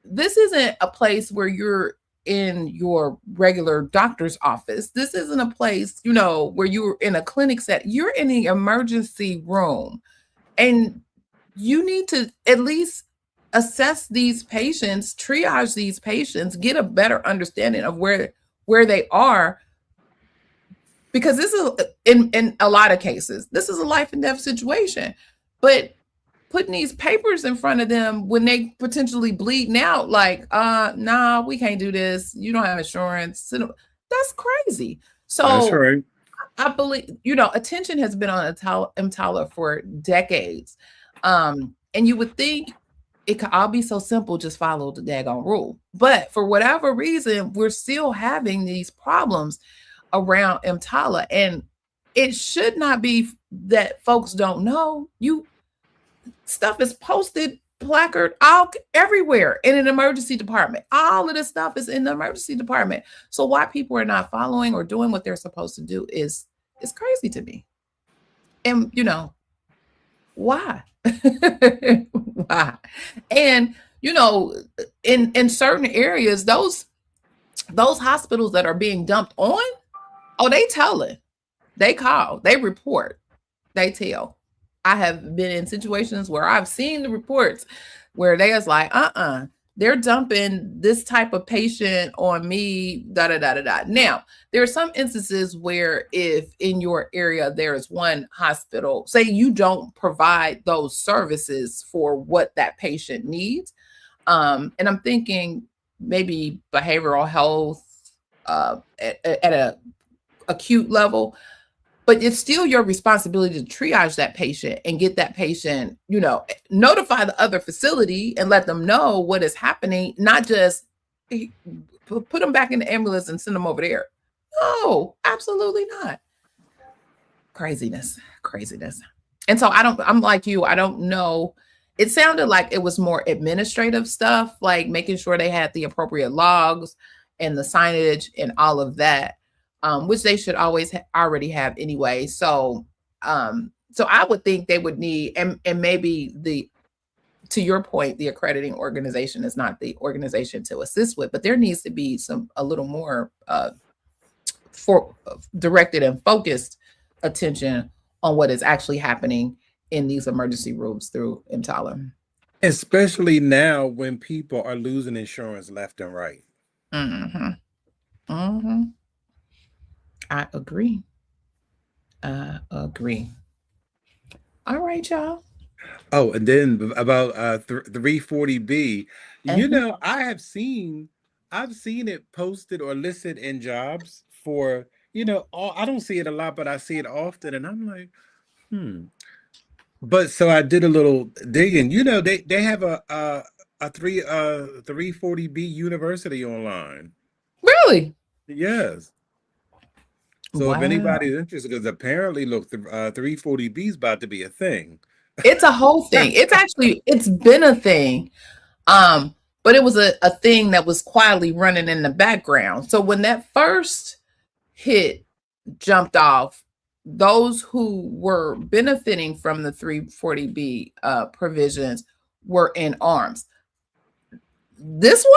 this isn't a place where you're in your regular doctor's office. This isn't a place, where you're in a clinic set. You're in the emergency room, and you need to at least assess these patients, triage these patients, get a better understanding of where they are, because this is in a lot of cases, this is a life and death situation. But putting these papers in front of them when they potentially bleeding out, like, nah, we can't do this. You don't have insurance. That's crazy. that's So right. I believe, attention has been on EMTALA for decades. And you would think it could all be so simple, just follow the daggone rule. But for whatever reason, we're still having these problems around EMTALA. And it should not be that folks don't know. Stuff is posted, placard, everywhere in an emergency department. All of this stuff is in the emergency department. So why people are not following or doing what they're supposed to do is crazy to me. And why? Why? And in certain areas, those hospitals that are being dumped on, oh, they tell it. They call, they report, they tell. I have been in situations where I've seen the reports where they was like, they're dumping this type of patient on me, da da da da da. Now, there are some instances where if in your area there's one hospital, say you don't provide those services for what that patient needs, and I'm thinking maybe behavioral health at a acute level, but it's still your responsibility to triage that patient and get that patient, notify the other facility and let them know what is happening, not just put them back in the ambulance and send them over there. No, absolutely not. Craziness. And so I'm like you, I don't know. It sounded like it was more administrative stuff, like making sure they had the appropriate logs and the signage and all of that, which they should always already have anyway. So I would think they would need, and maybe to your point, the accrediting organization is not the organization to assist with, but there needs to be a little more for directed and focused attention on what is actually happening in these emergency rooms through EMTALA. Especially now when people are losing insurance left and right. Mm-hmm. Mm-hmm. I agree. All right, y'all. Oh, and then about 340B, Uh-huh. I've seen it posted or listed in jobs for, I don't see it a lot, but I see it often, and I'm like, hmm. But so I did a little digging. They have a 340B university online. Really? Yes. So if Wow. anybody's interested, because apparently, look, the 340B is about to be a thing. It's a whole thing. It's been a thing. But it was a thing that was quietly running in the background. So when that first hit jumped off, those who were benefiting from the 340B provisions were in arms. This one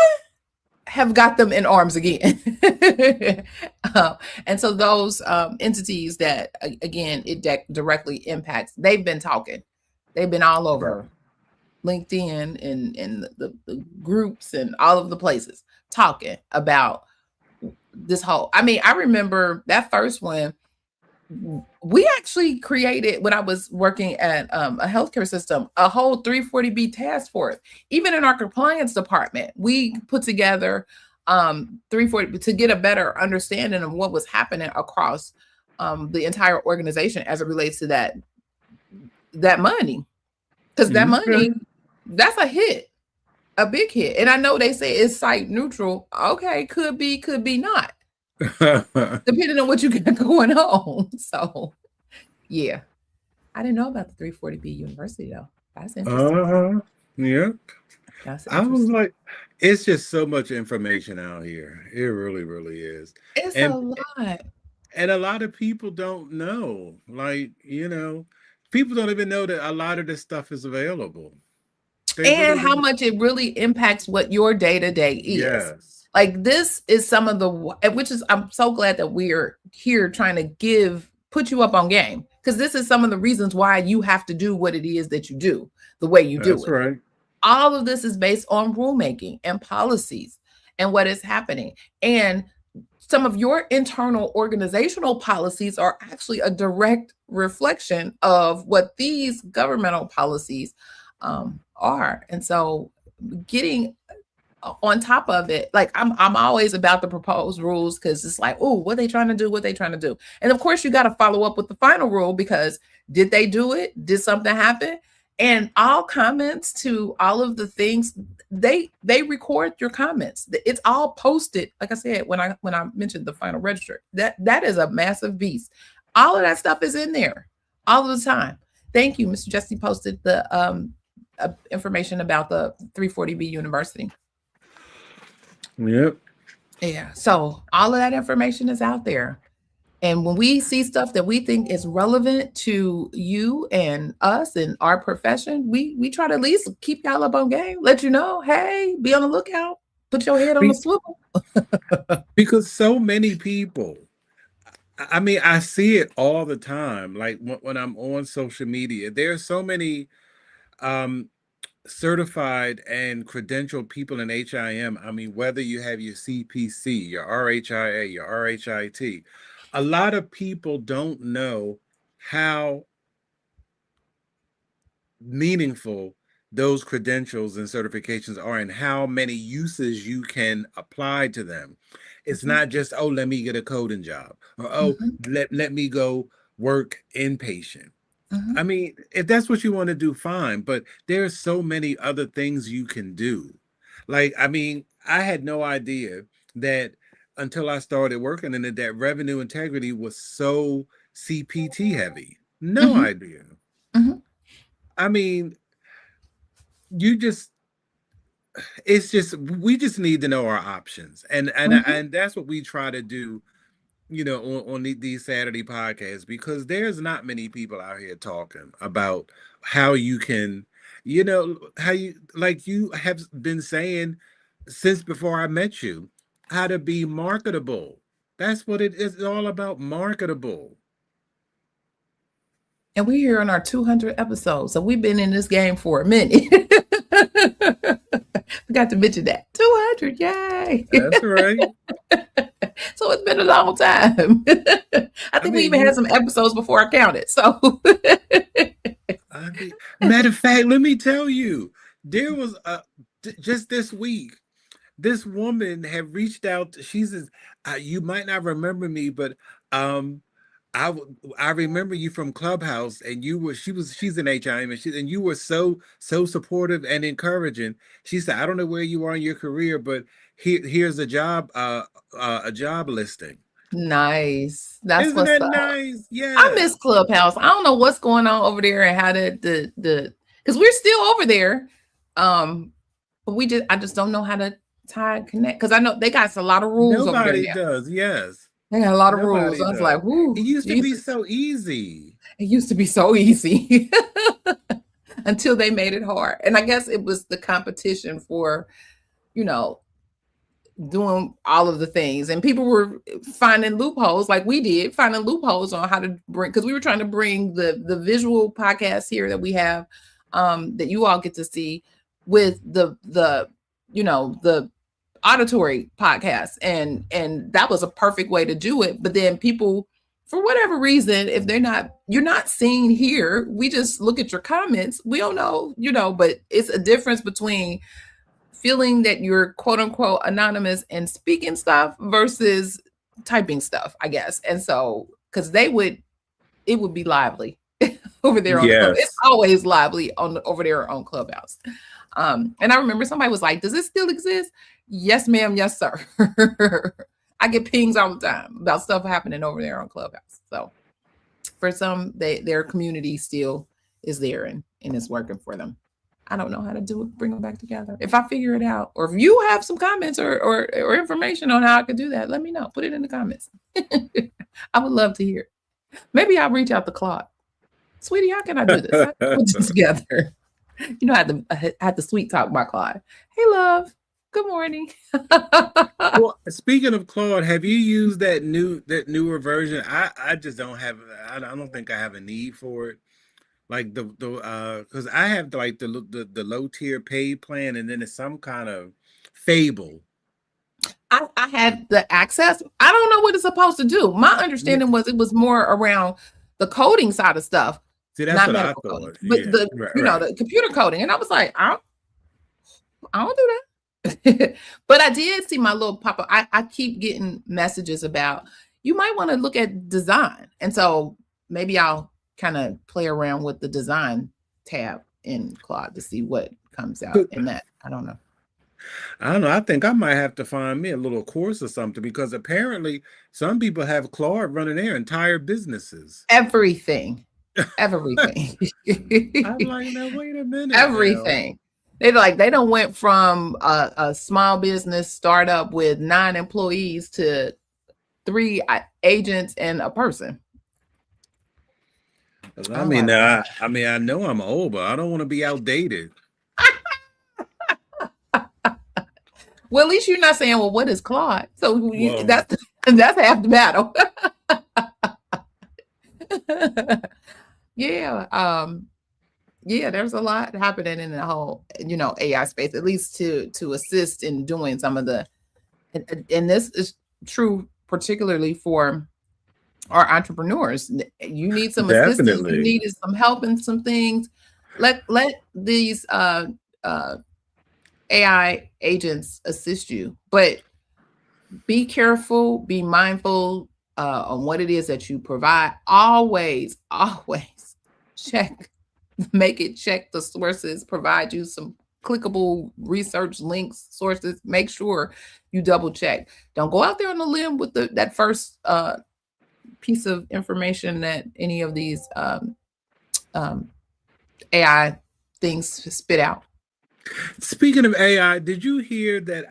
have got them in arms again. And so those entities that, again, it directly impacts, they've been talking. They've been all over LinkedIn and the groups and all of the places talking about this whole, I mean, I remember that first one, we actually created, when I was working at a healthcare system, a whole 340B task force. Even in our compliance department, we put together 340 to get a better understanding of what was happening across the entire organization as it relates to that money. Because that Okay. money, that's a hit, a big hit. And I know they say it's site neutral. Okay, could be not, depending on what you got going on. So yeah. I didn't know about the 340B University though. That's interesting. Uh-huh. Yep. That's I was interesting. like, it's just so much information out here. It really, really is. It's a And lot. and a lot of people don't know. Like, people don't even know that a lot of this stuff is available. They really And how don't. much it really impacts what your day to day is. Yes. Like this is some of the, which is, I'm so glad that we're here trying to put you up on game, because this is some of the reasons why you have to do what it is that you do the way you do That's it. right. All of this is based on rulemaking and policies and what is happening. And some of your internal organizational policies are actually a direct reflection of what these governmental policies are. And so getting on top of it, like I'm always about the proposed rules, because it's like, oh, what they trying to do, what they trying to do. And of course you got to follow up with the final rule, because did they do it, did something happen? And all comments to all of the things, they record your comments. It's all posted. Like I said, when I mentioned the final register, that is a massive beast. All of that stuff is in there all of the time. Thank you. Mr. Jesse posted the information about the 340B University. Yep. Yeah. So all of that information is out there. And when we see stuff that we think is relevant to you and us and our profession, we try to at least keep y'all up on game, let you know, hey, be on the lookout, put your head on the Be- swivel. because so many people, I mean, I see it all the time. Like when I'm on social media, there are so many um, certified and credentialed people in HIM. I mean, whether you have your CPC, your RHIA, your RHIT, a lot of people don't know how meaningful those credentials and certifications are and how many uses you can apply to them. It's Mhm, not just, oh, let me get a coding job, or oh, mhm, let me go work inpatient. mhm, I mean, if that's what you want to do, fine, but there's so many other things you can do. Like, I mean, I had no idea that until I started working in it, that revenue integrity was so CPT heavy. No mhm, idea. mhm, I mean, you just it's just we just need to know our options. mhm. And that's what we try to do, on these Saturday podcasts, because there's not many people out here talking about how you can, how you, like you have been saying since before I met you, how to be marketable. That's what it is. It's all about marketable. And we're here on our 200 episodes. So we've been in this game for a minute. Forgot to mention that. 200, yay. That's right. So it's been a long time. I I think we mean, even had some episodes before I counted. So I mean, matter of fact, let me tell you, there was just this week, this woman had reached out. She says, "You might not remember me, but um, I remember you from Clubhouse, and she's an HIM, and you were so supportive and encouraging." She said, "I don't know where you are in your career, but here's a job listing. nice. That's Isn't what's that up. nice? I miss Yes. Clubhouse. I don't know what's going on over there and how the because we're still over there. But I just don't know how to tie and connect, because I know they got a lot of rules over there Nobody now. does. Yes, They got a lot of rules. nobody I was does. like, whoo, It used to be Jesus. so easy. It used to be so easy until they made it hard. And I guess it was the competition for, you know, doing all of the things. And people were finding loopholes like we did, finding loopholes on how to bring, because we were trying to bring the visual podcast here that we have, that you all get to see, with the auditory podcast, and that was a perfect way to do it. But then people for whatever reason, if you're not seen here, we just look at your comments. We don't know, but it's a difference between feeling that you're quote unquote anonymous and speaking stuff versus typing stuff, I guess. And so, because it would be lively over there on the club. It's Yes. always lively over there on Clubhouse. And I remember somebody was like, "Does this still exist?" Yes, ma'am. Yes, sir. I get pings all the time about stuff happening over there on Clubhouse. So for some, their community still is there and it's working for them. I don't know how to do it, bring them back together. If I figure it out, or if you have some comments or information on how I could do that, let me know. Put it in the comments. I would love to hear. Maybe I'll reach out to Claude. Sweetie, how can I do this? I can put this together. I had to sweet talk my Claude. Hey, love. Good morning. Well, speaking of Claude, have you used that newer version? I just don't have. I don't think I have a need for it. Like because I have like the low tier paid plan, and then it's some kind of Fable. I had the access. I don't know what it's supposed to do. My understanding was it was more around the coding side of stuff. See, that's not what I medical thought. coding, but the computer coding. And I was like, I don't do that. But I did see my little pop-up. I keep getting messages about you might want to look at design. And so maybe I'll kind of play around with the design tab in Claude to see what comes out in that. I don't know. I think I might have to find me a little course or something, because apparently some people have Claude running their entire businesses. Everything. I'm like, now wait a minute. Everything. They don't went from a small business startup with 9 employees to 3 agents and a person. I know I'm old, but I don't want to be outdated. Well, at least you're not saying, well, what is Claude? So that's half the battle. Yeah. Yeah, there's a lot happening in the whole, AI space, at least to assist in doing some of the, and this is true particularly for our entrepreneurs. You need some assistance, you needed some help in some things. Let these AI agents assist you, but be careful, be mindful on what it is that you provide. Always check the sources, provide you some clickable research links, sources. Make sure you double check. Don't go out there on the limb with that first piece of information that any of these AI things spit out. Speaking of AI, did you hear that?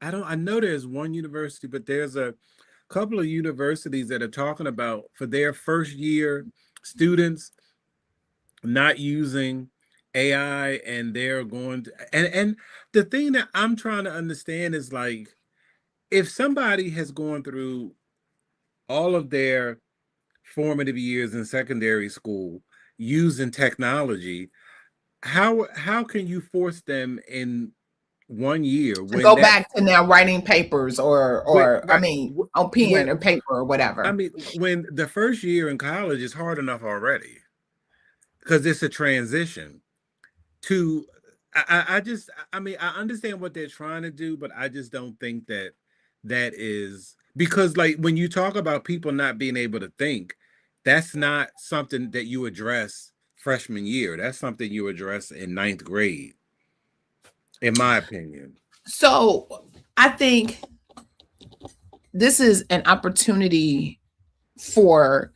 I know there's one university, but there's a couple of universities that are talking about for their first year students not using AI, and they're going to, and the thing that I'm trying to understand is, like, if somebody has gone through all of their formative years in secondary school using technology, how can you force them in 1 year to go back to now writing papers or on pen or paper or whatever? I mean, when the first year in college is hard enough already, because it's a transition to, I understand what they're trying to do, but I just don't think that is, because, like, when you talk about people not being able to think, that's not something that you address freshman year. That's something you address in 9th grade, in my opinion. So I think this is an opportunity for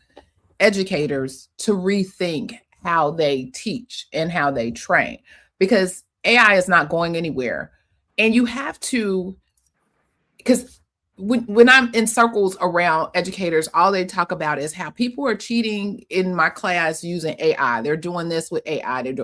educators to rethink how they teach and how they train, because AI is not going anywhere. And you have to, because when I'm in circles around educators, all they talk about is how people are cheating in my class using AI. They're doing this with AI.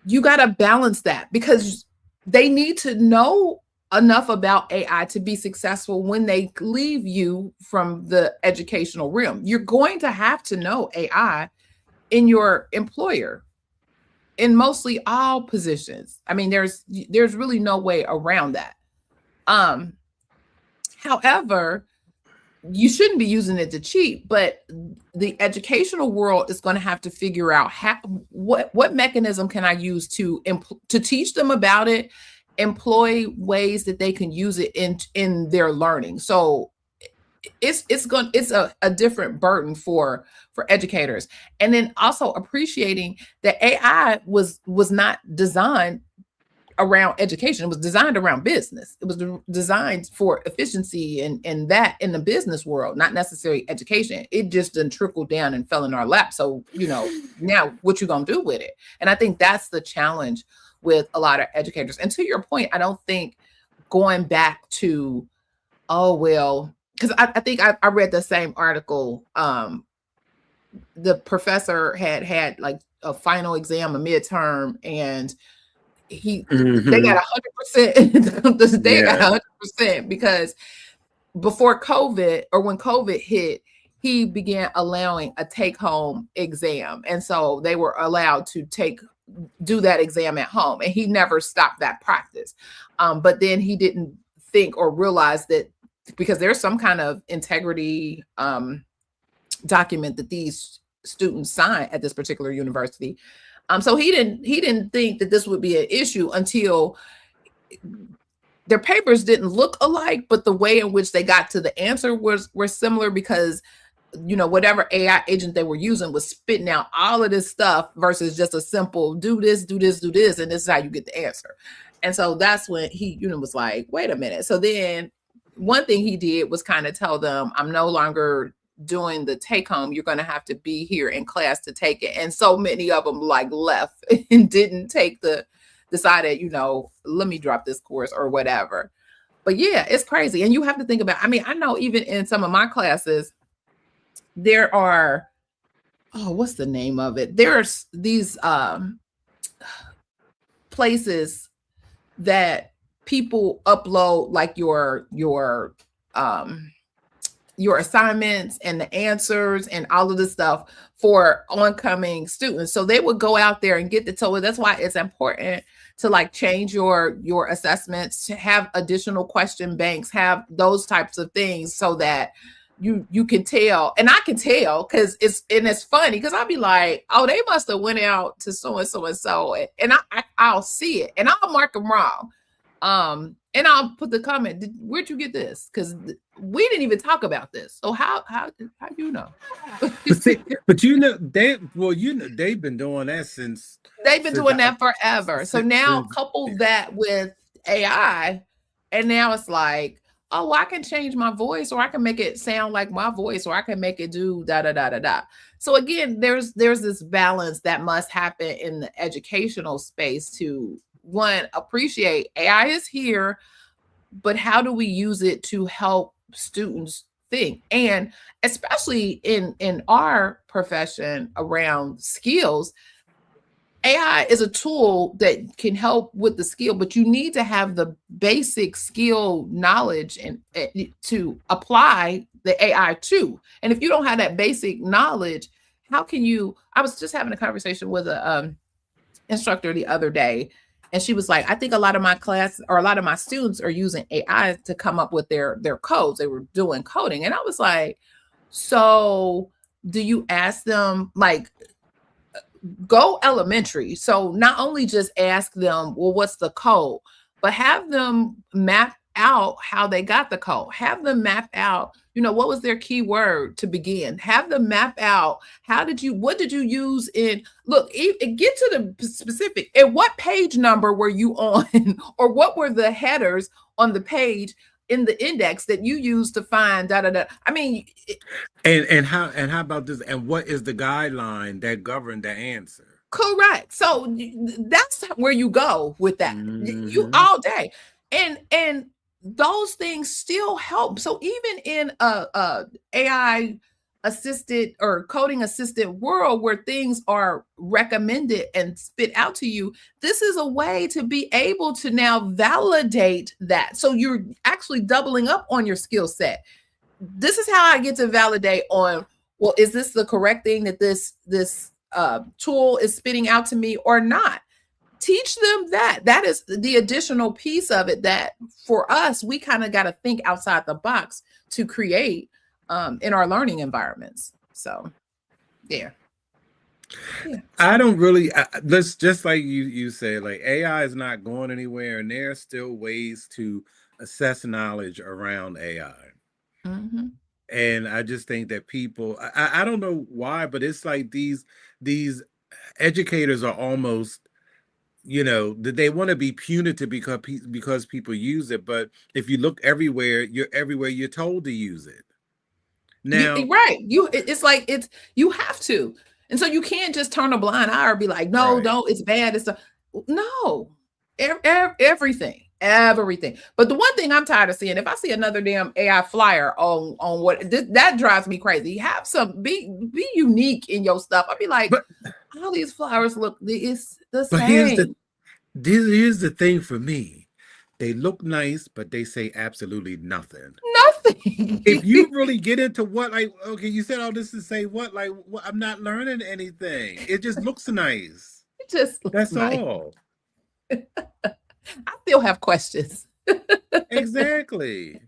You got to balance that, because they need to know enough about AI to be successful when they leave you from the educational realm. You're going to have to know AI in your employer in mostly all positions. I mean, there's really no way around that. However, you shouldn't be using it to cheat, but the educational world is going to have to figure out what mechanism can I use to teach them about it, employ ways that they can use it in their learning. So it's a different burden for educators, and then also appreciating that AI was not designed around education. It was designed around business. It was designed for efficiency and that in the business world, not necessarily education. It just didn't trickle down and fell in our lap. So, now what you gonna do with it? And I think that's the challenge with a lot of educators. And to your point, I don't think going back to, oh, well, because I think I read the same article. The professor had like a final exam, a midterm, and they got 100%. They got 100% because before COVID, or when COVID hit, he began allowing a take-home exam, and so they were allowed to do that exam at home, and he never stopped that practice. But then he didn't think or realize that because there's some kind of integrity document that these students sign at this particular university. So he didn't think that this would be an issue until their papers didn't look alike, but the way in which they got to the answer were similar, because whatever AI agent they were using was spitting out all of this stuff versus just a simple do this, do this, do this, and this is how you get the answer. And so that's when he was like, wait a minute. So then one thing he did was kind of tell them, I'm no longer doing the take home. You're going to have to be here in class to take it. And so many of them like left and didn't decided, let me drop this course or whatever. But yeah, it's crazy. And you have to think about, I know even in some of my classes, there are, what's the name of it? There's these places that people upload like your assignments and the answers and all of this stuff for oncoming students. So they would go out there and get the total. That's why it's important to like change your assessments, to have additional question banks, have those types of things so that you can tell. And I can tell because it's funny because I'll be like, oh, they must have went out to so and so and so, and I'll see it and I'll mark them wrong. And I'll put the comment, where'd you get this? Because we didn't even talk about this. So how you know? but they've been doing that since. They've been doing that forever. So now couple that with AI, and now it's like, oh, I can change my voice, or I can make it sound like my voice, or I can make it do da da da da da. So again, there's this balance that must happen in the educational space to, one, appreciate AI is here, but how do we use it to help students think? And especially in our profession around skills, AI is a tool that can help with the skill, but you need to have the basic skill knowledge and to apply the AI to. And if you don't have that basic knowledge, how can you? I was just having a conversation with a instructor the other day, and she was like, I think a lot of my class or a lot of my students are using AI to come up with their codes. They were doing coding. And I was like, so do you ask them, like, go elementary? So not only just ask them, well, what's the code, but have them map out how they got the code. Have them map out, what was their keyword to begin? Have them map out, what did you use in, look, get to the specific, and what page number were you on? Or what were the headers on the page in the index that you used to find da da da. And how about this? And what is the guideline that governed the answer? Correct. So that's where you go with that. You all day, and those things still help. So even in a AI assisted or coding assisted world where things are recommended and spit out to you, this is a way to be able to now validate that. So you're actually doubling up on your skill set. This is how I get to validate on, well, is this the correct thing that this tool is spitting out to me or not? Teach them that. That is the additional piece of it that for us, we kind of got to think outside the box to create in our learning environments. So yeah. I don't really. Let's just like you said, like AI is not going anywhere, and there are still ways to assess knowledge around AI. Mm-hmm. And I just think that people, I don't know why, but it's like these educators are almost, that they want to be punitive because people use it. But if you look everywhere, you're told to use it. Now, Right. It's like you have to. And so you can't just turn a blind eye or be like, no, right. don't, it's bad. No, everything. But the one thing I'm tired of seeing, if I see another damn AI flyer on what that drives me crazy. Have some be unique in your stuff. I'd be like, But all these flowers look, it's the but same. here's the thing for me. They look nice, but they say absolutely nothing. Nothing. If you really get into what, like, okay, you said all this to say what, like, what, I'm not learning anything. It just looks nice. It just looks That's nice. all. I still have questions. Exactly.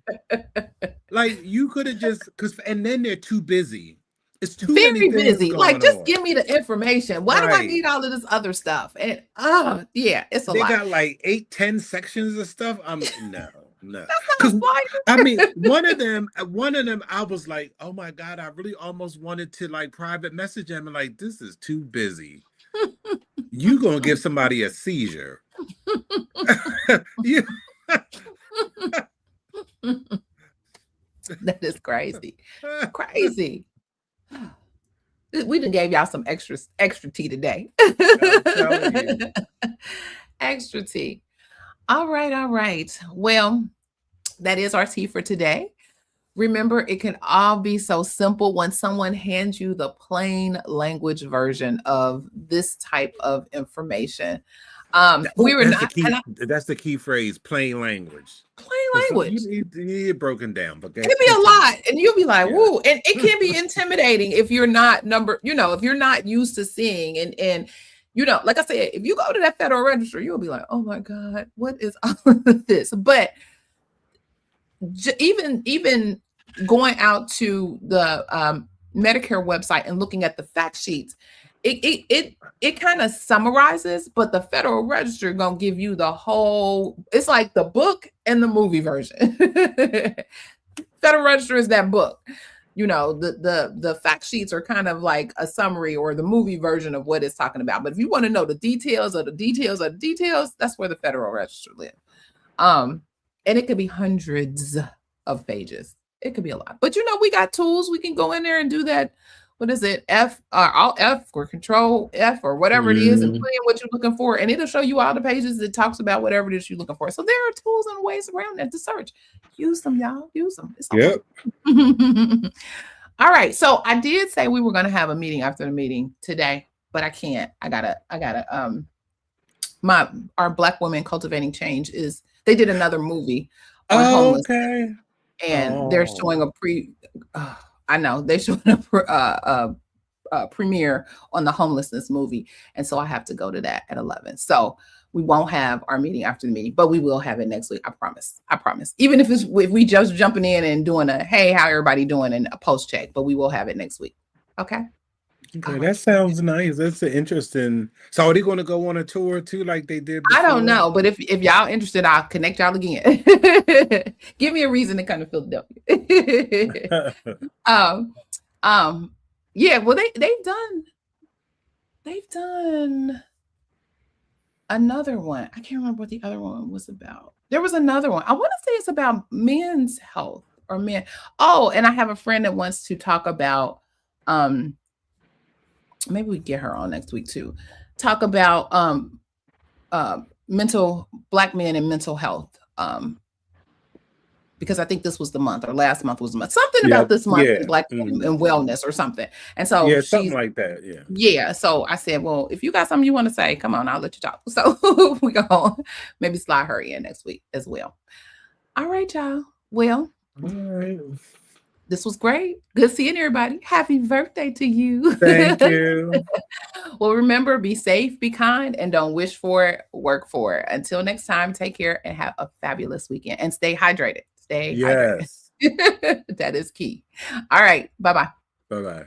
Like you could have just and then they're too busy. It's too many Very things busy. Like, going just on. give me the information. Why do I Right. need all of this other stuff? And yeah, it's a They lot. got like 8-10 sections of stuff. No. That's Because not a flyer. I mean, one of them, I was like, oh my God, I really almost wanted to like private message them and like, this is too busy. You gonna give somebody a seizure. You That is crazy. Crazy. We done gave y'all some extra tea today. I'm telling you. Extra tea. All right. Well, that is our tea for today. Remember, it can all be so simple when someone hands you the plain language version of this type of information. We were That's not the key. That's the key phrase: plain language. plain language. You need it broken down, but It'd be a lot, and you'll be like, Yeah. "Woo!" And it can be intimidating if you're not if you're not used to seeing and like I said, if you go to that Federal Register, you'll be like, "Oh my God, what is all of this?" But even going out to the Medicare website and looking at the fact sheets, it kind of summarizes, but the Federal Register gonna give you the whole. It's like the book and the movie version. Federal Register is that book. The fact sheets are kind of like a summary or the movie version of what it's talking about. But if you want to know the details of the details of the details, that's where the Federal Register lives. And it could be hundreds of pages. It could be a lot. But we got tools. We can go in there and do that. What is it? Alt F or Control F or whatever it is, and put in what you're looking for, and it'll show you all the pages that talks about whatever it is you're looking for. So there are tools and ways around that to search. Use them, y'all. Use them. It's Yep. All right. So I did say we were going to have a meeting after the meeting today, but I can't. I gotta. Our Black Women Cultivating Change they did another movie on homeless. Okay. And they're showing I know they're showing a premiere on the homelessness movie. And so I have to go to that at 11. So we won't have our meeting after the meeting, but we will have it next week. I promise. Even if we just jumping in and doing a, hey, how everybody doing, and a post check, but we will have it next week. Okay. Okay, that sounds nice. That's an interesting. So are they going to go on a tour too, like they did before? I don't know, but if y'all interested, I'll connect y'all again. Give me a reason to come to Philadelphia. Yeah. Well, they've done another one. I can't remember what the other one was about. There was another one. I want to say it's about men's health or men. Oh, and I have a friend that wants to talk about. Maybe we get her on next week too. Talk about Black men and mental health. Because I think this was the month, or last month was the month. Something about this month in Black men and wellness or something. And so something like that. Yeah. Yeah. So I said, well, if you got something you want to say, come on, I'll let you talk. So we go maybe slide her in next week as well. All right, y'all. Well, all right. This was great. Good seeing everybody. Happy birthday to you. Thank you. Well, remember, be safe, be kind, and don't wish for it, work for it. Until next time, take care and have a fabulous weekend. And stay hydrated. Stay hydrated. That is key. All right. Bye-bye. Bye bye.